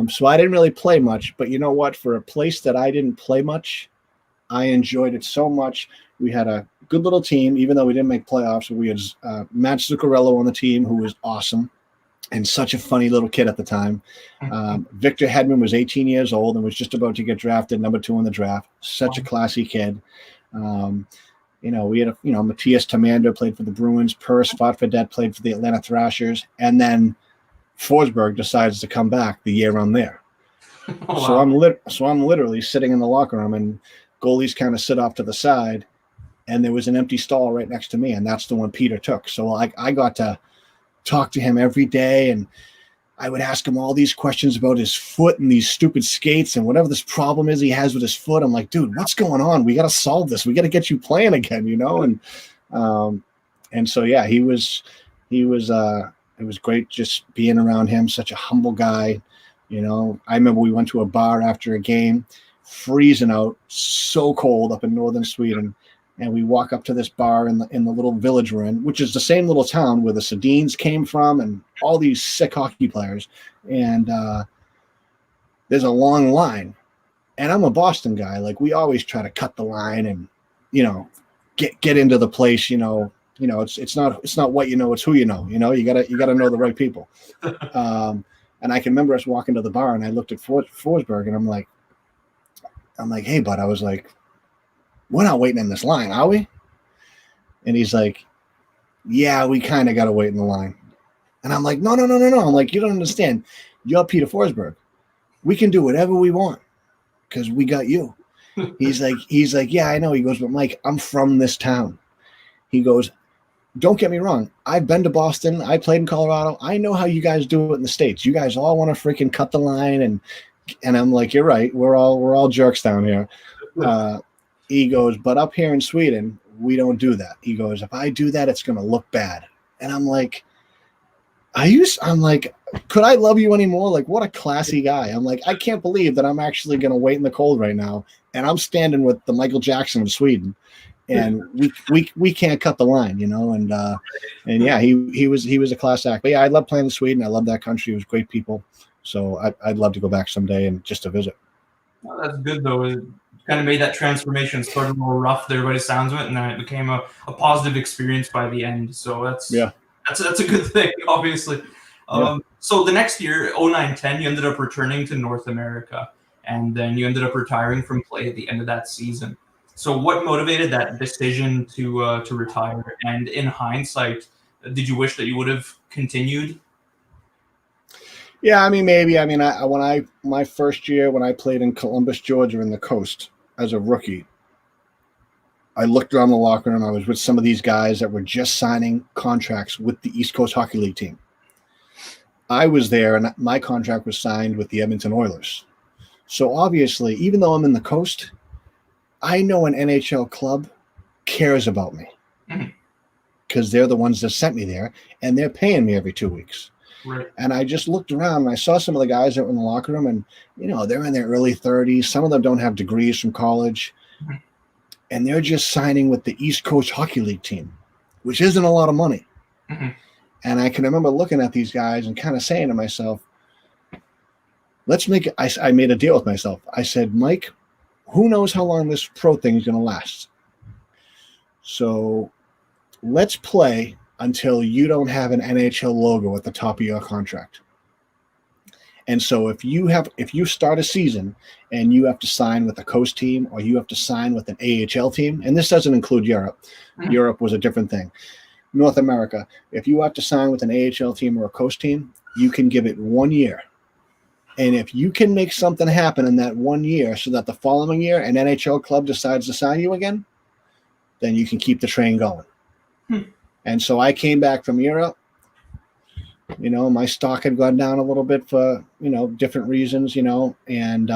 So I didn't really play much. But you know what? For a place that I didn't play much, I enjoyed it so much. We had a good little team, even though we didn't make playoffs. We had Matt Zuccarello on the team, who was awesome and such a funny little kid at the time. Victor Hedman was 18 years old and was just about to get drafted #2 in the draft. Such a classy kid. We had Matthias Tamander played for the Bruins. Purse Fatfadet played for the Atlanta Thrashers. And then Forsberg decides to come back the year I'm there. Oh, wow. So I'm literally sitting in the locker room, and goalies kind of sit off to the side, and there was an empty stall right next to me, and that's the one Peter took. So I got to talk to him every day, and I would ask him all these questions about his foot and these stupid skates and whatever this problem is he has with his foot. I'm like, dude, what's going on? We got to solve this. We got to get you playing again, And so, yeah, it was great just being around him. Such a humble guy. I remember we went to a bar after a game, freezing out, so cold up in northern Sweden. And we walk up to this bar in the little village we're in, which is the same little town where the Sedins came from and all these sick hockey players. And there's a long line. And I'm a Boston guy. Like, we always try to cut the line and, get into the place. It's not what it's who you know. You gotta know the right people. And I can remember us walking to the bar, and I looked at Forsberg, and I'm like, hey, bud, I was like, we're not waiting in this line, are we? And he's like, yeah, we kind of got to wait in the line. And I'm like, no. I'm like, you don't understand. You're Peter Forsberg. We can do whatever we want because we got you. He's like, yeah, I know. He goes, but Mike, I'm from this town. He goes, don't get me wrong. I've been to Boston. I played in Colorado. I know how you guys do it in the States. You guys all want to freaking cut the line. And I'm like, you're right. We're all jerks down here. He goes, but up here in Sweden, we don't do that. He goes, if I do that, it's going to look bad. And I'm like, could I love you anymore? Like, what a classy guy. I'm like, I can't believe that I'm actually going to wait in the cold right now. And I'm standing with the Michael Jackson of Sweden. And we can't cut the line, and yeah, he was a class act. But yeah, I love playing in Sweden. I love that country. It was great people. So I'd love to go back someday and just to visit. Well, that's good though. It kind of made that transformation. Started a little rough there by the sounds of it, and then it became a positive experience by the end. So that's a good thing, obviously. So the next year, 09-10, you ended up returning to North America, and then you ended up retiring from play at the end of that season. So what motivated that decision to retire? And in hindsight, did you wish that you would have continued? Yeah, I mean, maybe. I mean, my first year when I played in Columbus, Georgia, in the coast as a rookie, I looked around the locker room. I was with some of these guys that were just signing contracts with the East Coast Hockey League team. I was there, and my contract was signed with the Edmonton Oilers. So obviously, even though I'm in the coast, I know an NHL club cares about me because they're the ones that sent me there, and they're paying me every 2 weeks. Right. And I just looked around and I saw some of the guys that were in the locker room, and they're in their early 30s. Some of them don't have degrees from college, and they're just signing with the East Coast Hockey League team, which isn't a lot of money. And I can remember looking at these guys and kind of saying to myself, let's make it. I made a deal with myself. I said, Mike, who knows how long this pro thing is going to last? So let's play until you don't have an NHL logo at the top of your contract. And so if you start a season and you have to sign with a coast team or you have to sign with an AHL team, and this doesn't include Europe. Europe was a different thing. North America, if you have to sign with an AHL team or a coast team, you can give it 1 year. And if you can make something happen in that 1 year so that the following year an NHL club decides to sign you again, then you can keep the train going. And so I came back from Europe. My stock had gone down a little bit for, different reasons, and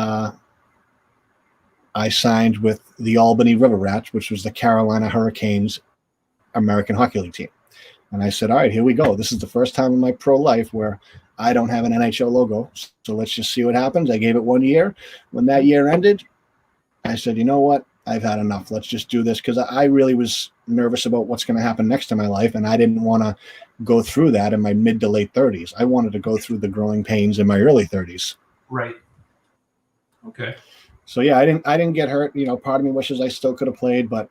I signed with the Albany River Rats, which was the Carolina Hurricanes American Hockey League team. And I said, all right, here we go. This is the first time in my pro life where I don't have an NHL logo. So let's just see what happens. I gave it 1 year. When that year ended, I said, you know what? I've had enough. Let's just do this, because I really was nervous about what's going to happen next in my life, and I didn't want to go through that in my mid to late 30s. I wanted to go through the growing pains in my early 30s. Right. Okay. So yeah, I didn't get hurt. Part of me wishes I still could have played, but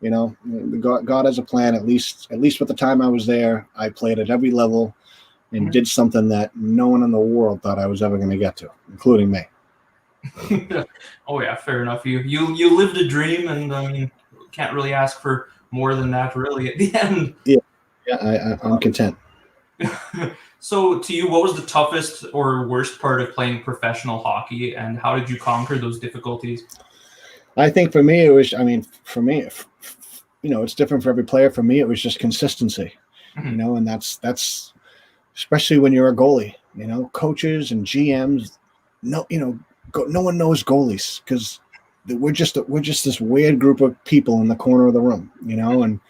God has a plan. At least with the time I was there, I played at every level and did something that no one in the world thought I was ever going to get to, including me. Oh yeah, fair enough. You lived a dream, and I mean, can't really ask for more than that, really. At the end. Yeah, I'm content. So, to you, what was the toughest or worst part of playing professional hockey, and how did you conquer those difficulties? I think for me, it was. I mean, for me, it's different for every player. For me, it was just consistency. And that's especially when you're a goalie. Coaches and GMs, no one knows goalies because we're just this weird group of people in the corner of the room, and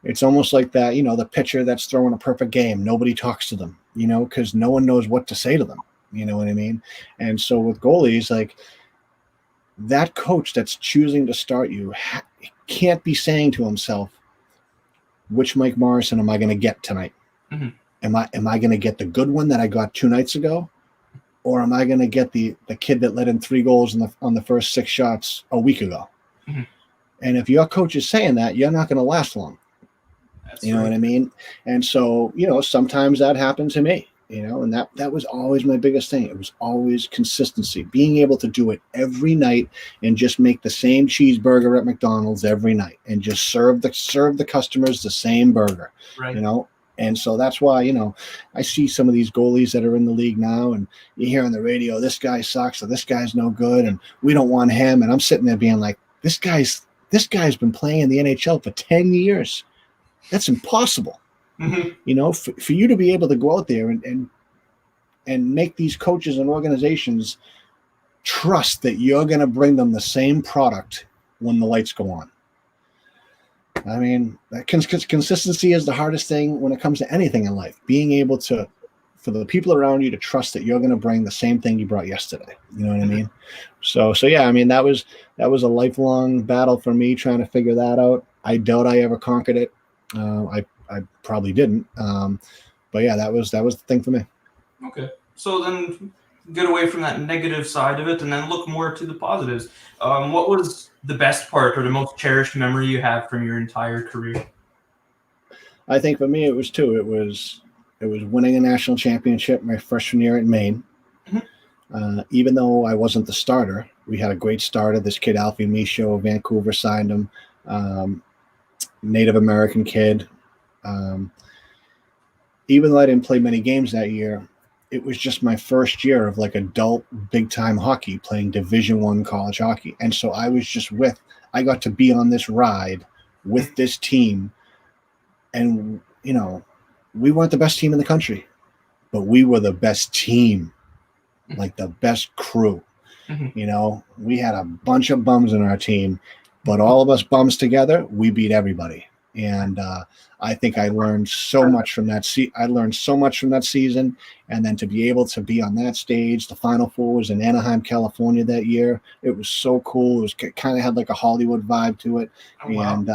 it's almost like that, the pitcher that's throwing a perfect game. Nobody talks to them, because no one knows what to say to them. You know what I mean? And so with goalies, like that coach that's choosing to start you can't be saying to himself, which Mike Morrison am I going to get tonight? Am I going to get the good one that I got 2 nights ago? Or am I going to get the kid that let in 3 goals on the first 6 shots a week ago? And if your coach is saying that, you're not going to last long. That's you know right. What I mean? And so, sometimes that happened to me, and that was always my biggest thing. It was always consistency, being able to do it every night and just make the same cheeseburger at McDonald's every night and just serve the customers the same burger, right. And so that's why, I see some of these goalies that are in the league now, and you hear on the radio, this guy sucks or this guy's no good and we don't want him. And I'm sitting there being like, this guy's been playing in the NHL for 10 years. That's impossible. For you to be able to go out there and make these coaches and organizations trust that you're going to bring them the same product when the lights go on. I mean, consistency is the hardest thing when it comes to anything in life. Being able to, for the people around you to trust that you're going to bring the same thing you brought yesterday. You know what I mean? So yeah, I mean, that was a lifelong battle for me trying to figure that out. I doubt I ever conquered it. I probably didn't. But yeah, that was the thing for me. Okay. So then get away from that negative side of it and then look more to the positives. What was the best part or the most cherished memory you have from your entire career? I think for me, it was 2. It was winning a national championship my freshman year at Maine. Even though I wasn't the starter, we had a great starter. This kid, Alfie Michaud, Vancouver signed him. Native American kid. Even though I didn't play many games that year, it was just my first year of like adult big time hockey, playing Division I college hockey. And so I got to be on this ride with this team. And, we weren't the best team in the country, but we were the best team, like the best crew. We had a bunch of bums in our team, but all of us bums together, we beat everybody. And I think I learned so much from that. I learned so much from that season, and then to be able to be on that stage. The Final Four was in Anaheim, California that year. It was so cool. It was kind of had like a Hollywood vibe to it, and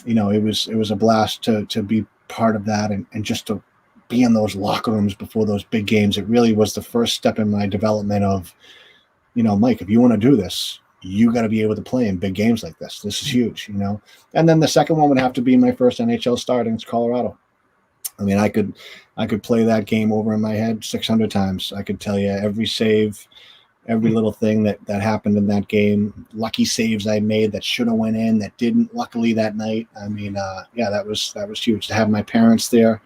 it was a blast to be part of that, and just to be in those locker rooms before those big games. It really was the first step in my development of, Mike, if you want to do this, you got to be able to play in big games like this. This is huge, And then the second one would have to be my first NHL start against Colorado. I mean, I could play that game over in my head 600 times. I could tell you every save, every little thing that happened in that game, lucky saves I made that should have went in, that didn't, luckily that night. I mean, that was huge. To have my parents there,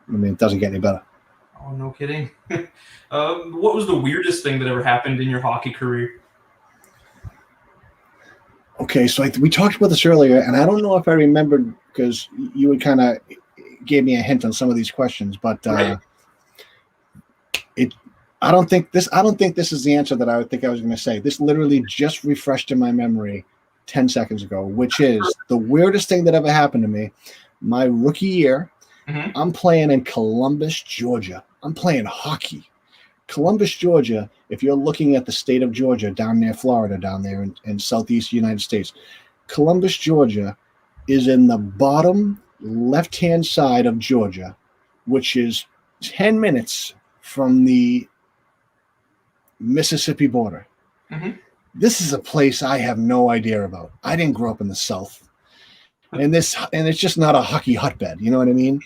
I mean, it doesn't get any better. Oh, no kidding. What was the weirdest thing that ever happened in your hockey career? Okay, so we talked about this earlier, and I don't know if I remembered because you would kind of gave me a hint on some of these questions, but Right. I don't think this is the answer that I would think I was going to say. This literally just refreshed in my memory 10 seconds ago, which is the weirdest thing that ever happened to me. My rookie year, I'm playing in Columbus, Georgia. I'm playing hockey. Columbus, Georgia, if you're looking at the state of Georgia down near Florida, down there in southeast United States, Columbus, Georgia is in the bottom left-hand side of Georgia, which is 10 minutes from the Mississippi border. This is a place I have no idea about. I didn't grow up in the South. And it's just not a hockey hotbed, you know what I mean?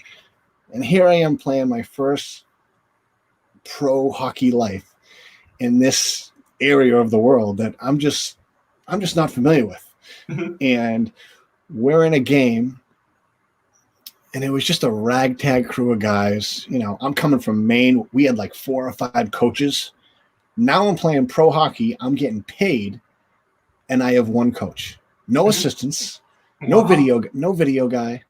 And here I am playing my first pro hockey life in this area of the world that I'm just not familiar with. And we're in a game, and it was just a ragtag crew of guys. I'm coming from Maine. We had like 4 or 5 coaches. Now I'm playing pro hockey. I'm getting paid, and I have one coach. No assistants, no video guy,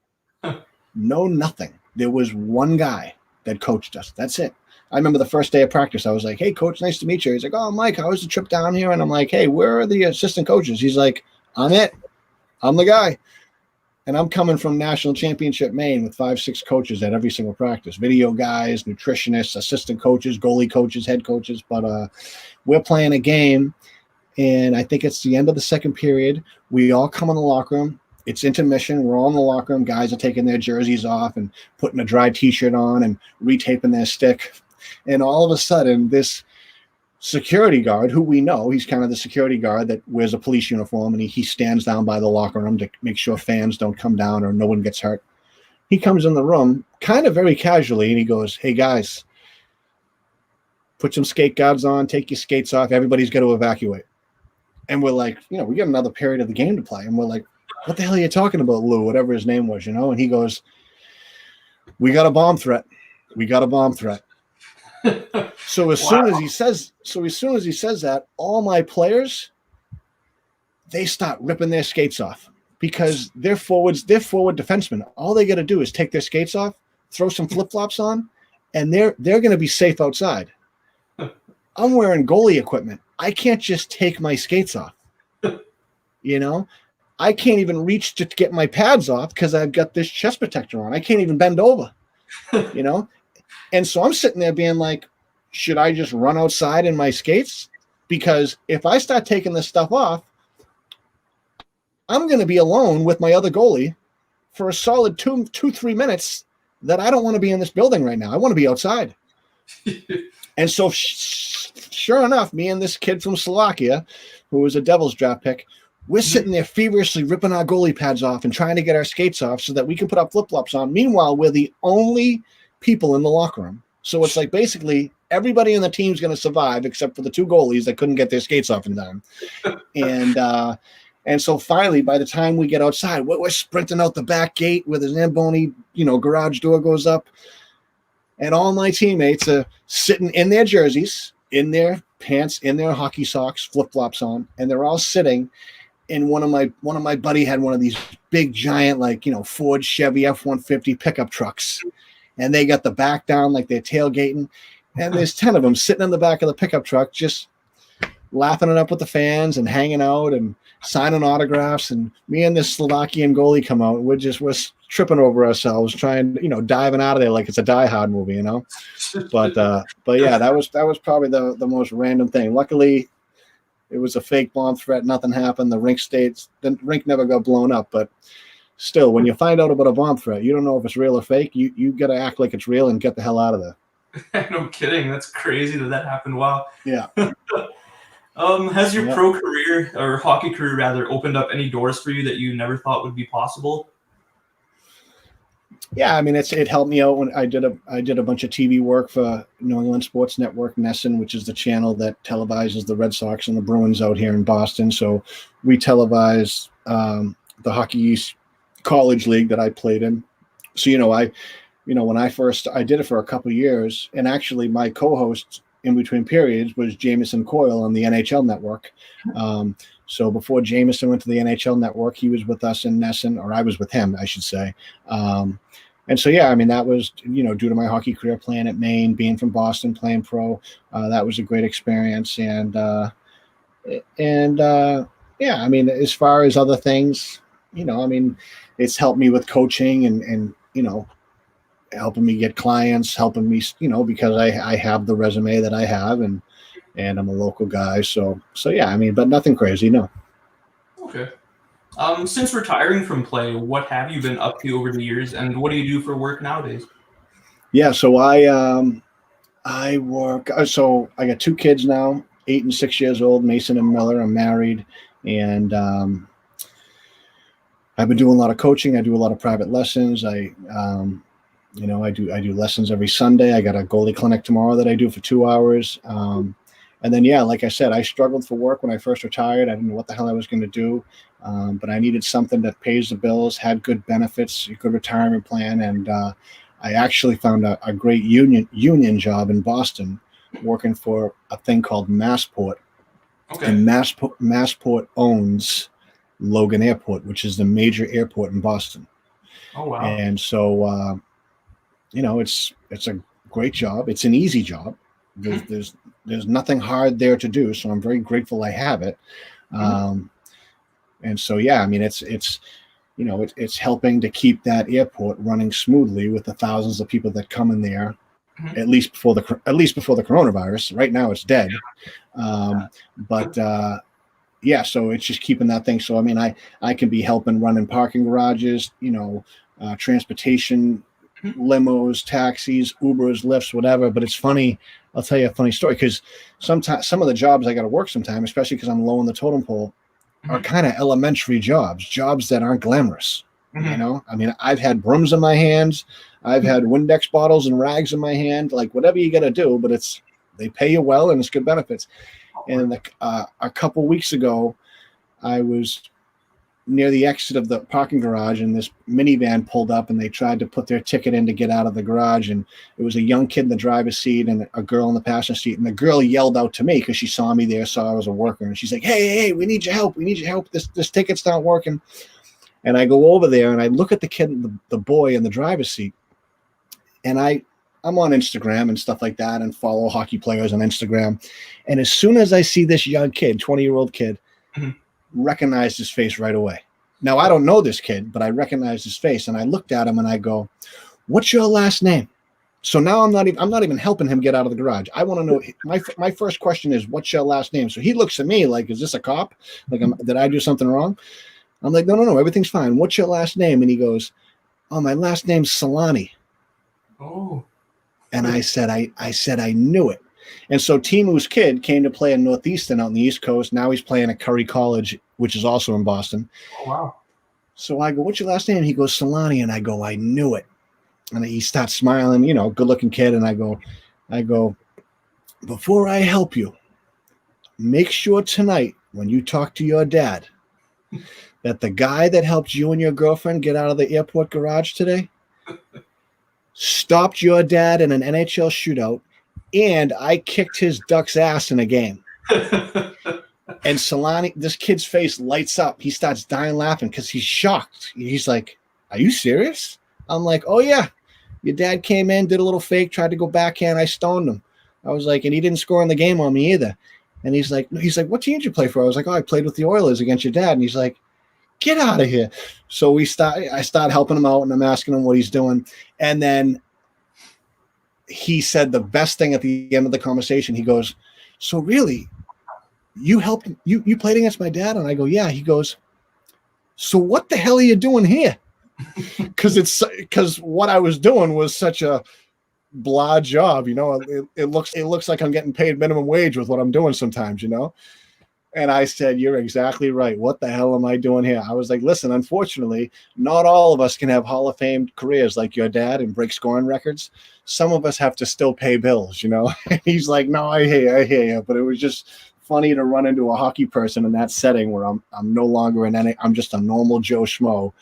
no nothing. There was one guy that coached us. That's it. I remember the first day of practice, I was like, "Hey, coach, nice to meet you." He's like, "Oh, Mike, how was the trip down here?" And I'm like, "Hey, where are the assistant coaches?" He's like, "I'm it. I'm the guy." And I'm coming from National Championship Maine with 5-6 coaches at every single practice. Video guys, nutritionists, assistant coaches, goalie coaches, head coaches. But we're playing a game, and I think it's the end of the second period. We all come in the locker room. It's intermission. We're all in the locker room. Guys are taking their jerseys off and putting a dry T-shirt on and retaping their stick. And all of a sudden, this security guard, who we know, he's kind of the security guard that wears a police uniform, and he stands down by the locker room to make sure fans don't come down or no one gets hurt. He comes in the room kind of very casually, and he goes, "Hey, guys, put some skate guards on, take your skates off. Everybody's got to evacuate." And we're like, we got another period of the game to play. And we're like, "What the hell are you talking about, Lou?" Whatever his name was, And he goes, "We got a bomb threat. We got a bomb threat." So as soon as he says that, all my players, they start ripping their skates off because they're forward defensemen. All they got to do is take their skates off, throw some flip-flops on, and they're going to be safe outside. I'm wearing goalie equipment. I can't just take my skates off. I can't even reach to get my pads off because I've got this chest protector on. I can't even bend over. And so I'm sitting there being like, should I just run outside in my skates? Because if I start taking this stuff off, I'm going to be alone with my other goalie for a solid 2-3 minutes that I don't want to be in this building right now. I want to be outside. And so sure enough, me and this kid from Slovakia, who was a Devils draft pick, we're sitting there feverishly ripping our goalie pads off and trying to get our skates off so that we can put our flip-flops on. Meanwhile, we're the only people in the locker room. So it's like basically everybody in the team's going to survive except for the 2 goalies that couldn't get their skates off in time. And so finally, by the time we get outside, we're sprinting out the back gate where the Zamboni, garage door goes up. and all my teammates are sitting in their jerseys, in their pants, in their hockey socks, flip-flops on, and they're all sitting. And one of my buddy had one of these big giant, like, Ford Chevy F-150 pickup trucks, and they got the back down like they're tailgating, and there's 10 of them sitting in the back of the pickup truck just laughing it up with the fans and hanging out and signing autographs. And me and this Slovakian goalie come out, we're tripping over ourselves, trying, diving out of there like it's a Die Hard movie, But yeah, that was probably the most random thing. Luckily, it was a fake bomb threat. Nothing happened. The rink never got blown up. But still, when you find out about a bomb threat, you don't know if it's real or fake. You got to act like it's real and get the hell out of there. No kidding. That's crazy that happened. Wow. Yeah. Has your pro career, or hockey career rather, opened up any doors for you that you never thought would be possible? Yeah, I mean, it helped me out when I did a bunch of TV work for New England Sports Network, NESN, which is the channel that televises the Red Sox and the Bruins out here in Boston. So we televise the Hockey East College League that I played in. So when I did it for a couple of years, and actually my co-host in between periods was Jamison Coyle on the NHL Network. So before Jamison went to the NHL Network, he was with us in NESN, or I was with him, I should say. And so, yeah, I mean, that was, due to my hockey career playing at Maine, being from Boston, playing pro, that was a great experience. And yeah, I mean, as far as other things, I mean, it's helped me with coaching and helping me get clients, helping me, because I have the resume that I have, and I'm a local guy. So yeah, I mean, but nothing crazy, no. Okay. Since retiring from play, what have you been up to over the years, and what do you do for work nowadays? Yeah, so I work. So I got 2 kids now, 8 and 6 years old, Mason and Miller. I'm married, and I've been doing a lot of coaching. I do a lot of private lessons. I do lessons every Sunday. I got a goalie clinic tomorrow that I do for 2 hours. And then, yeah, like I said, I struggled for work when I first retired. I didn't know what the hell I was going to do, but I needed something that pays the bills, had good benefits, a good retirement plan, and I actually found a great union job in Boston, working for a thing called Massport. Okay. And Massport owns Logan Airport, which is the major airport in Boston. Oh wow! And so, it's a great job. It's an easy job. There's nothing hard there to do, so I'm very grateful I have it. And so, yeah, I mean, it's helping to keep that airport running smoothly with the thousands of people that come in there. At least before the coronavirus. Right now, it's dead. But yeah, so it's just keeping that thing. So I mean, I can be helping running parking garages, transportation, limos, taxis, Ubers, Lyfts, whatever. But it's funny. I'll tell you a funny story, because sometimes some of the jobs I got to work sometime, especially because I'm low on the totem pole, are kind of elementary jobs that aren't glamorous. I mean, I've had brooms in my hands, I've had Windex bottles and rags in my hand, like whatever you got to do, but they pay you well and it's good benefits. And a couple weeks ago, I was near the exit of the parking garage, and this minivan pulled up, and they tried to put their ticket in to get out of the garage. And it was a young kid in the driver's seat and a girl in the passenger seat. And the girl yelled out to me because she saw me there, saw I was a worker. And she's like, hey, we need your help. We need your help. This ticket's not working. And I go over there and I look at the kid, the boy in the driver's seat. And I'm on Instagram and stuff like that, and follow hockey players on Instagram. And as soon as I see this young kid, 20-year-old kid, recognized his face right away. Now, I don't know this kid, but I recognized his face, and I looked at him and I go, what's your last name? So now I'm not even helping him get out of the garage. I want to know, my first question is, what's your last name? So he looks at me like, is this a cop? Like, did I do something wrong? I'm like, no, everything's fine. What's your last name? And he goes, oh, my last name's Selanne. Oh. And I said, I knew it. And so Teemu's kid came to play in Northeastern out on the East Coast. Now he's playing at Curry College, which is also in Boston. Oh, wow. So I go, what's your last name? He goes, Selanne. And I go, I knew it. And he starts smiling, good looking kid. And I go, before I help you, make sure tonight when you talk to your dad that the guy that helped you and your girlfriend get out of the airport garage today, stopped your dad in an NHL shootout, and I kicked his Ducks ass in a game. And Selanne, this kid's face lights up. He starts dying laughing because he's shocked. He's like, are you serious? I'm like, oh, yeah. Your dad came in, did a little fake, tried to go backhand. I stoned him. I was like, and he didn't score in the game on me either. And he's like, what team did you play for? I was like, oh, I played with the Oilers against your dad. And he's like, get out of here. So I start helping him out, and I'm asking him what he's doing. And then he said the best thing at the end of the conversation. He goes, so really, you helped, you played against my dad? And I go, yeah. He goes, so what the hell are you doing here? Because what I was doing was such a blah job, it looks like I'm getting paid minimum wage with what I'm doing sometimes, And I said, you're exactly right. What the hell am I doing here? I was like, listen, unfortunately, not all of us can have Hall of Fame careers like your dad and break scoring records. Some of us have to still pay bills, And he's like, no, I hear you. But it was just funny to run into a hockey person in that setting where I'm no longer I'm just a normal Joe Schmo,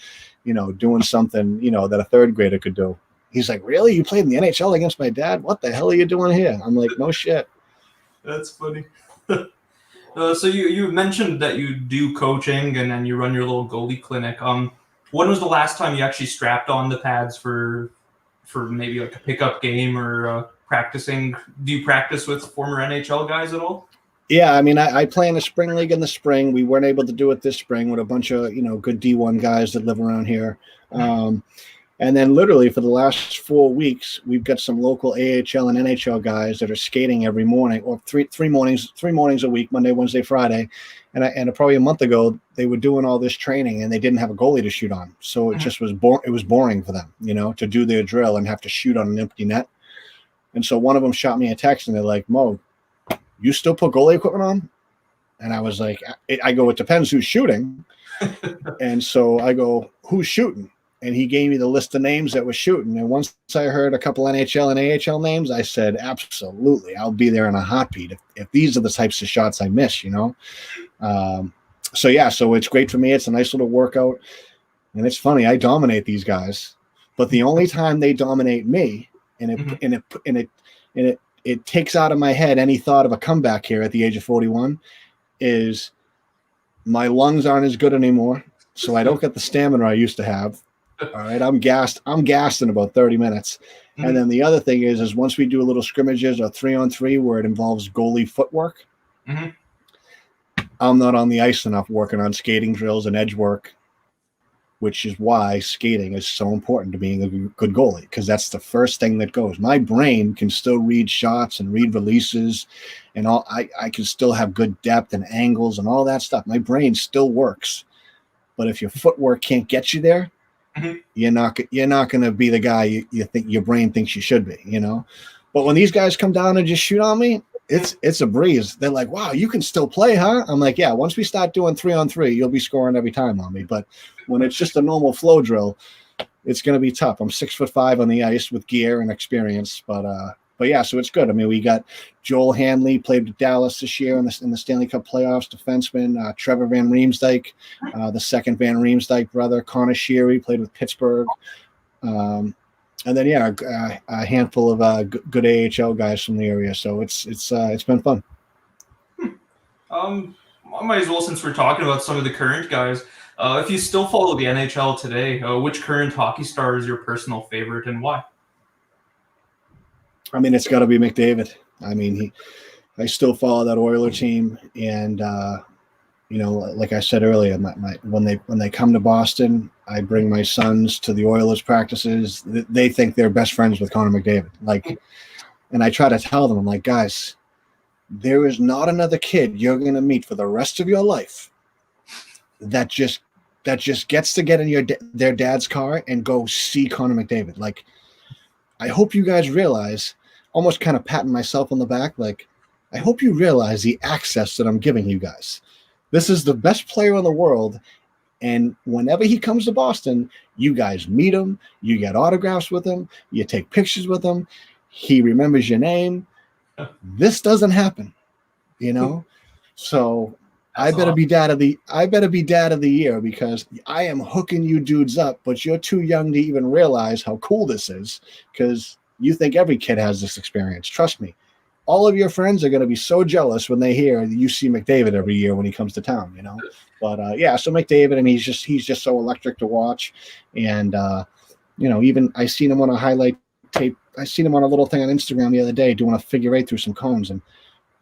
doing something, that a third grader could do. He's like, really? You played in the NHL against my dad? What the hell are you doing here? I'm like, no shit. That's funny. So you mentioned that you do coaching and then you run your little goalie clinic. When was the last time you actually strapped on the pads for maybe like a pickup game or practicing? Do you practice with former NHL guys at all? Yeah, I mean, I play in a spring league in the spring. We weren't able to do it this spring with a bunch of, good D1 guys that live around here. And then literally for the last 4 weeks, we've got some local AHL and NHL guys that are skating every morning, or three mornings a week, Monday, Wednesday, Friday. And probably a month ago, they were doing all this training and they didn't have a goalie to shoot on. So it just was it was boring for them, to do their drill and have to shoot on an empty net. And so one of them shot me a text and they're like, Mo, you still put goalie equipment on? And I was like, I go, it depends who's shooting. And so I go, who's shooting? And he gave me the list of names that were shooting. And once I heard a couple NHL and AHL names, I said, absolutely, I'll be there in a heartbeat if these are the types of shots I miss, So it's great for me. It's a nice little workout. And it's funny, I dominate these guys. But the only time they dominate me, and it takes out of my head any thought of a comeback here at the age of 41, is my lungs aren't as good anymore. So I don't get the stamina I used to have. All right, I'm gassed in about 30 minutes. And then the other thing is once we do a little scrimmages or 3-on-3 where it involves goalie footwork, I'm not on the ice enough working on skating drills and edge work, which is why skating is so important to being a good goalie, because that's the first thing that goes. My brain can still read shots and read releases and all. I can still have good depth and angles and all that stuff. My brain still works. But if your footwork can't get you there, you're not going to be the guy you think your brain thinks you should be, But when these guys come down and just shoot on me, it's a breeze. They're like, wow, you can still play, huh? I'm like, yeah, once we start doing 3-on-3, you'll be scoring every time on me. But when it's just a normal flow drill, it's going to be tough. I'm 6'5" on the ice with gear and experience, but yeah, so it's good. I mean, we got Joel Hanley, played with Dallas this year in the Stanley Cup playoffs, defenseman. Trevor Van Riemsdyk, the second Van Riemsdyk brother. Connor Sheary played with Pittsburgh. And then, yeah, a handful of good AHL guys from the area. So it's been fun. I might as well, since we're talking about some of the current guys, if you still follow the NHL today, which current hockey star is your personal favorite and why? I mean, it's got to be McDavid. I mean, I still follow that Oiler team, and like I said earlier, when they come to Boston, I bring my sons to the Oilers practices. They think they're best friends with Connor McDavid. And I try to tell them, I'm like, guys, there is not another kid you're going to meet for the rest of your life that just gets to get in their dad's car and go see Connor McDavid. Like, I hope you guys realize, almost kind of patting myself on the back, like, I hope you realize the access that I'm giving you guys. This is the best player in the world, and whenever he comes to Boston, you guys meet him, you get autographs with him, you take pictures with him, he remembers your name. This doesn't happen, So I better be dad of the year because I am hooking you dudes up, but you're too young to even realize how cool this is because you think every kid has this experience. Trust me. All of your friends are going to be so jealous when they hear you see McDavid every year when he comes to town, But so McDavid, and he's just so electric to watch. And, even I seen him on a highlight tape. I seen him on a little thing on Instagram the other day doing a figure eight through some cones and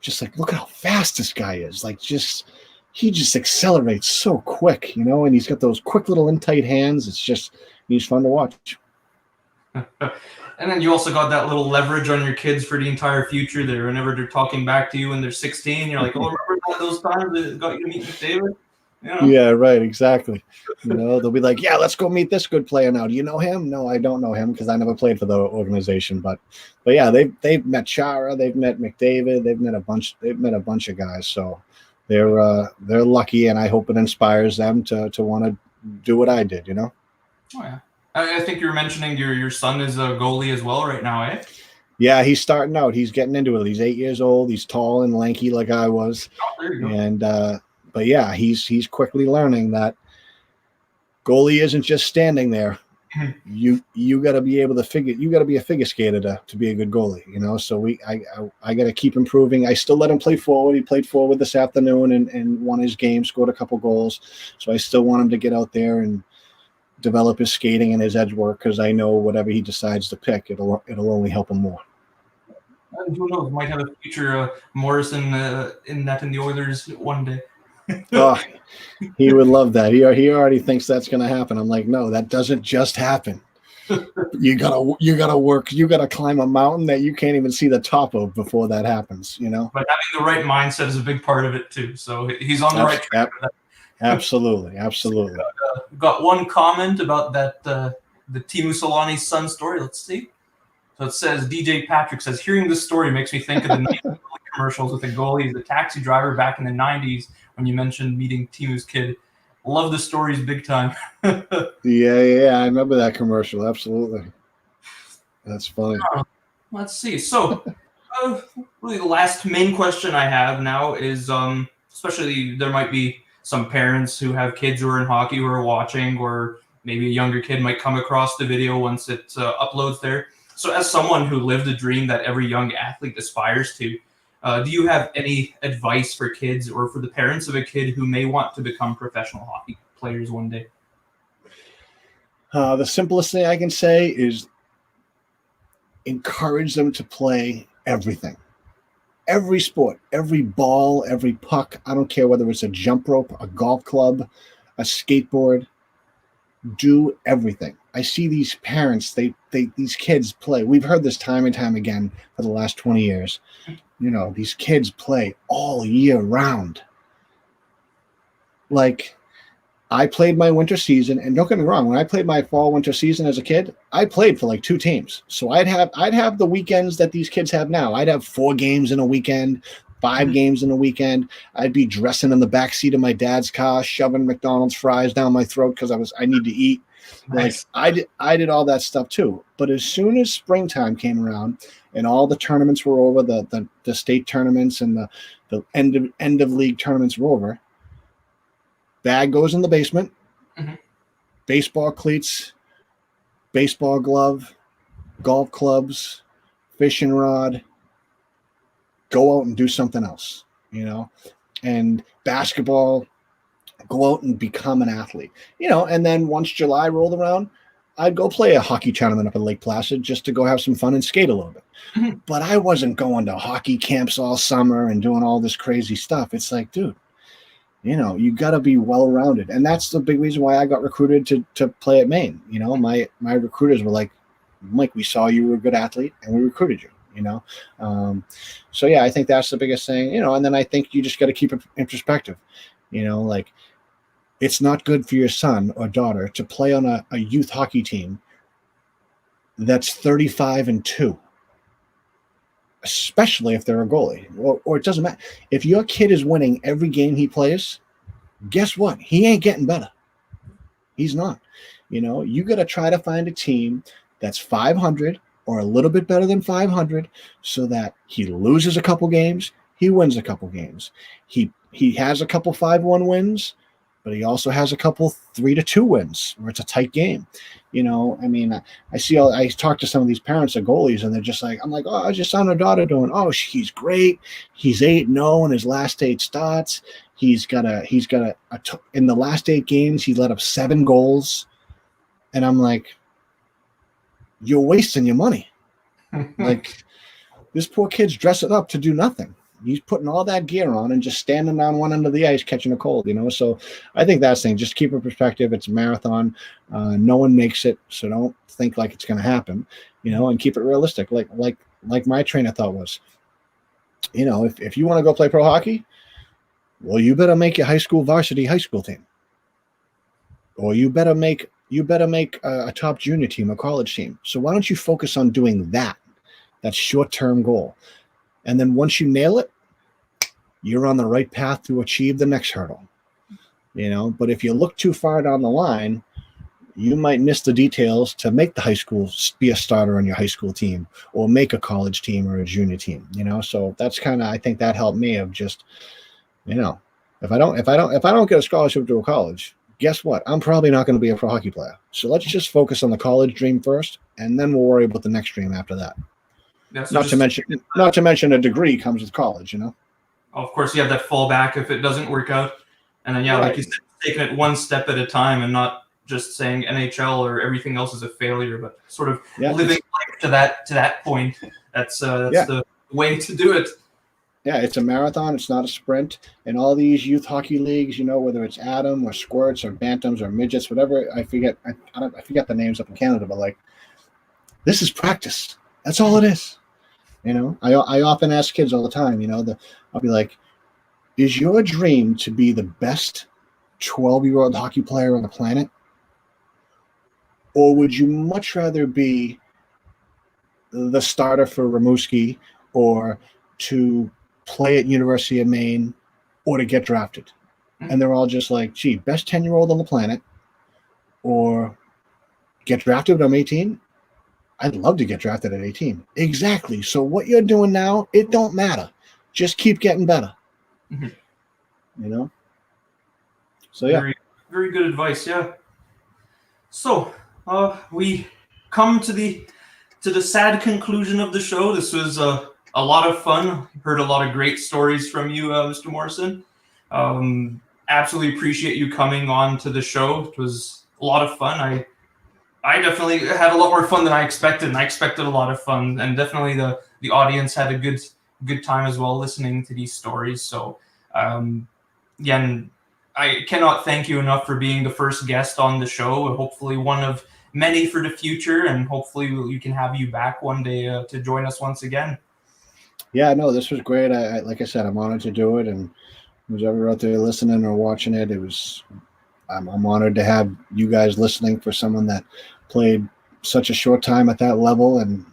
just like, look at how fast this guy is. Like, he just accelerates so quick, and he's got those quick little in tight hands. He's fun to watch. And then you also got that little leverage on your kids for the entire future there. Whenever they're talking back to you when they're 16, you're like, oh, remember those times that got you to meet McDavid? Yeah, right, exactly. They'll be like, yeah, let's go meet this good player now. Do you know him? No, I don't know him because I never played for the organization. But yeah, they've met Chara, they've met McDavid, they've met a bunch of guys. So they're lucky, and I hope it inspires them to want to do what I did. Oh yeah. I think you were mentioning your son is a goalie as well right now, eh? Yeah, he's starting out. He's getting into it. He's 8 years old. He's tall and lanky like I was. Oh, there you go. And but yeah, he's quickly learning that goalie isn't just standing there. You got to be able to figure. You got to be a figure skater to be a good goalie. So I got to keep improving. I still let him play forward. He played forward this afternoon and won his game, scored a couple goals. So I still want him to get out there and develop his skating and his edge work because I know whatever he decides to pick, it'll only help him more. And who knows? Might have a future Morrison in the Oilers one day. Oh, he would love that. He already thinks that's going to happen. I'm like, no, that doesn't just happen. You gotta work. You gotta climb a mountain that you can't even see the top of before that happens. But having the right mindset is a big part of it too. So he's on the right track. Absolutely. Got one comment about that the Teemu Selanne son story. Let's see. So it says, DJ Patrick says, hearing this story makes me think of the 90s commercials with a goalie as a taxi driver back in the 90s when you mentioned meeting Teemu's kid. Love the stories big time. Yeah, I remember that commercial. Absolutely. That's funny. Let's see. So really the last main question I have now is, especially there might be some parents who have kids who are in hockey who are watching, or maybe a younger kid might come across the video once it uploads there. So as someone who lived a dream that every young athlete aspires to, do you have any advice for kids or for the parents of a kid who may want to become professional hockey players one day? The simplest thing I can say is encourage them to play everything. Every sport, every ball, every puck. I don't care whether it's a jump rope, a golf club, a skateboard. Do everything. I see these parents, these kids play. We've heard this time and time again for the last 20 years. These kids play all year round. Like, I played my winter season, and don't get me wrong, when I played my fall-winter season as a kid, I played for like 2 teams. So I'd have the weekends that these kids have now. I'd have 4 games in a weekend, 5 games in a weekend. I'd be dressing in the back seat of my dad's car, shoving McDonald's fries down my throat because I need to eat. Nice. Like I did all that stuff too. But as soon as springtime came around and all the tournaments were over, the state tournaments and the end of league tournaments were over, bag goes in the basement, baseball cleats, baseball glove, golf clubs, fishing rod, go out and do something else, and basketball, go out and become an athlete, and then once July rolled around, I'd go play a hockey tournament up in Lake Placid just to go have some fun and skate a little bit. But I wasn't going to hockey camps all summer and doing all this crazy stuff. It's like, dude, you got to be well-rounded. And that's the big reason why I got recruited to play at Maine. My recruiters were like, Mike, we saw you were a good athlete and we recruited you, So, yeah, I think that's the biggest thing, and then I think you just got to keep it in perspective, like it's not good for your son or daughter to play on a youth hockey team that's 35-2. Especially if they're a goalie, or it doesn't matter. If your kid is winning every game he plays, guess what? He ain't getting better. He's not. You got to try to find a team that's 500 or a little bit better than 500 so that he loses a couple games, he wins a couple games. He has a couple 5-1 wins, but he also has a couple 3-2 wins where it's a tight game. I mean, I talk to some of these parents of goalies, and they're just like, I'm like, oh, I just saw my daughter doing, oh, he's great. He's 8-0 in his last 8 starts. He's got in the last 8 games, he let up 7 goals. And I'm like, you're wasting your money. Like, this poor kid's dressing up to do nothing. He's putting all that gear on and just standing on one end of the ice catching a cold, So I think that's the thing. Just keep in perspective. It's a marathon. No one makes it, so don't think like it's going to happen, and keep it realistic. Like my train of thought was, if you want to go play pro hockey, well, you better make your high school varsity high school team, or you better make a top junior team, a college team. So why don't you focus on doing that? That's short-term goal. And then once you nail it, you're on the right path to achieve the next hurdle. But if you look too far down the line, you might miss the details to make the high school, be a starter on your high school team, or make a college team or a junior team. So that's I think that helped me of just, if I don't get a scholarship to a college, guess what? I'm probably not going to be a pro hockey player. So let's just focus on the college dream first, and then we'll worry about the next dream after that. Yeah, so not to mention a degree comes with college, Of course, you have that fallback if it doesn't work out, and then right. Like you said, taking it one step at a time and not just saying NHL or everything else is a failure, but sort of living life to that point. That's the way to do it. Yeah, it's a marathon. It's not a sprint. And all these youth hockey leagues, whether it's Atom or Squirts or Bantams or Midgets, whatever, I forget the names up in Canada, but this is practice. That's all it is. I often ask kids all the time, I'll be like, is your dream to be the best 12-year-old hockey player on the planet? Or would you much rather be the starter for Rimouski, or to play at University of Maine, or to get drafted? And they're all just like, gee, best 10-year-old on the planet, or get drafted when I'm 18? I'd love to get drafted at 18. Exactly. So what you're doing now, it don't matter. Just keep getting better. Mm-hmm. So yeah. Very, very good advice. Yeah. So we come to the sad conclusion of the show. This was a lot of fun. Heard a lot of great stories from you, Mr. Morrison. Absolutely appreciate you coming on to the show. It was a lot of fun. I definitely had a lot more fun than I expected, and I expected a lot of fun, and definitely the audience had a good time as well listening to these stories. So again, I cannot thank you enough for being the first guest on the show, and hopefully one of many for the future, and hopefully we can have you back one day to join us once again. Yeah, no, this was great. Like I said, I'm honored to do it, and who's ever out there listening or watching it, I'm honored to have you guys listening for someone that played such a short time at that level. And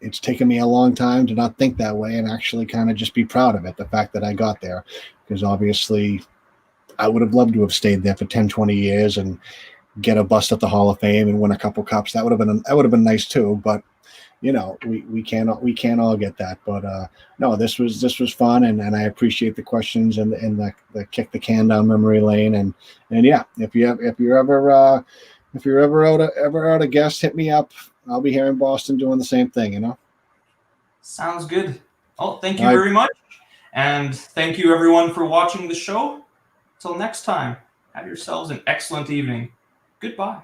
it's taken me a long time to not think that way and actually kind of just be proud of it, the fact that I got there, because obviously I would have loved to have stayed there for 10, 20 years and get a bust at the Hall of Fame and win a couple cups. That would have been nice too, but we can't all get that. But no, this was fun, and I appreciate the questions and the kick the can down memory lane. And yeah, if you're ever out a guest, hit me up. I'll be here in Boston doing the same thing. Sounds good. Oh, thank you very much, and thank you everyone for watching the show. Till next time, have yourselves an excellent evening. Goodbye.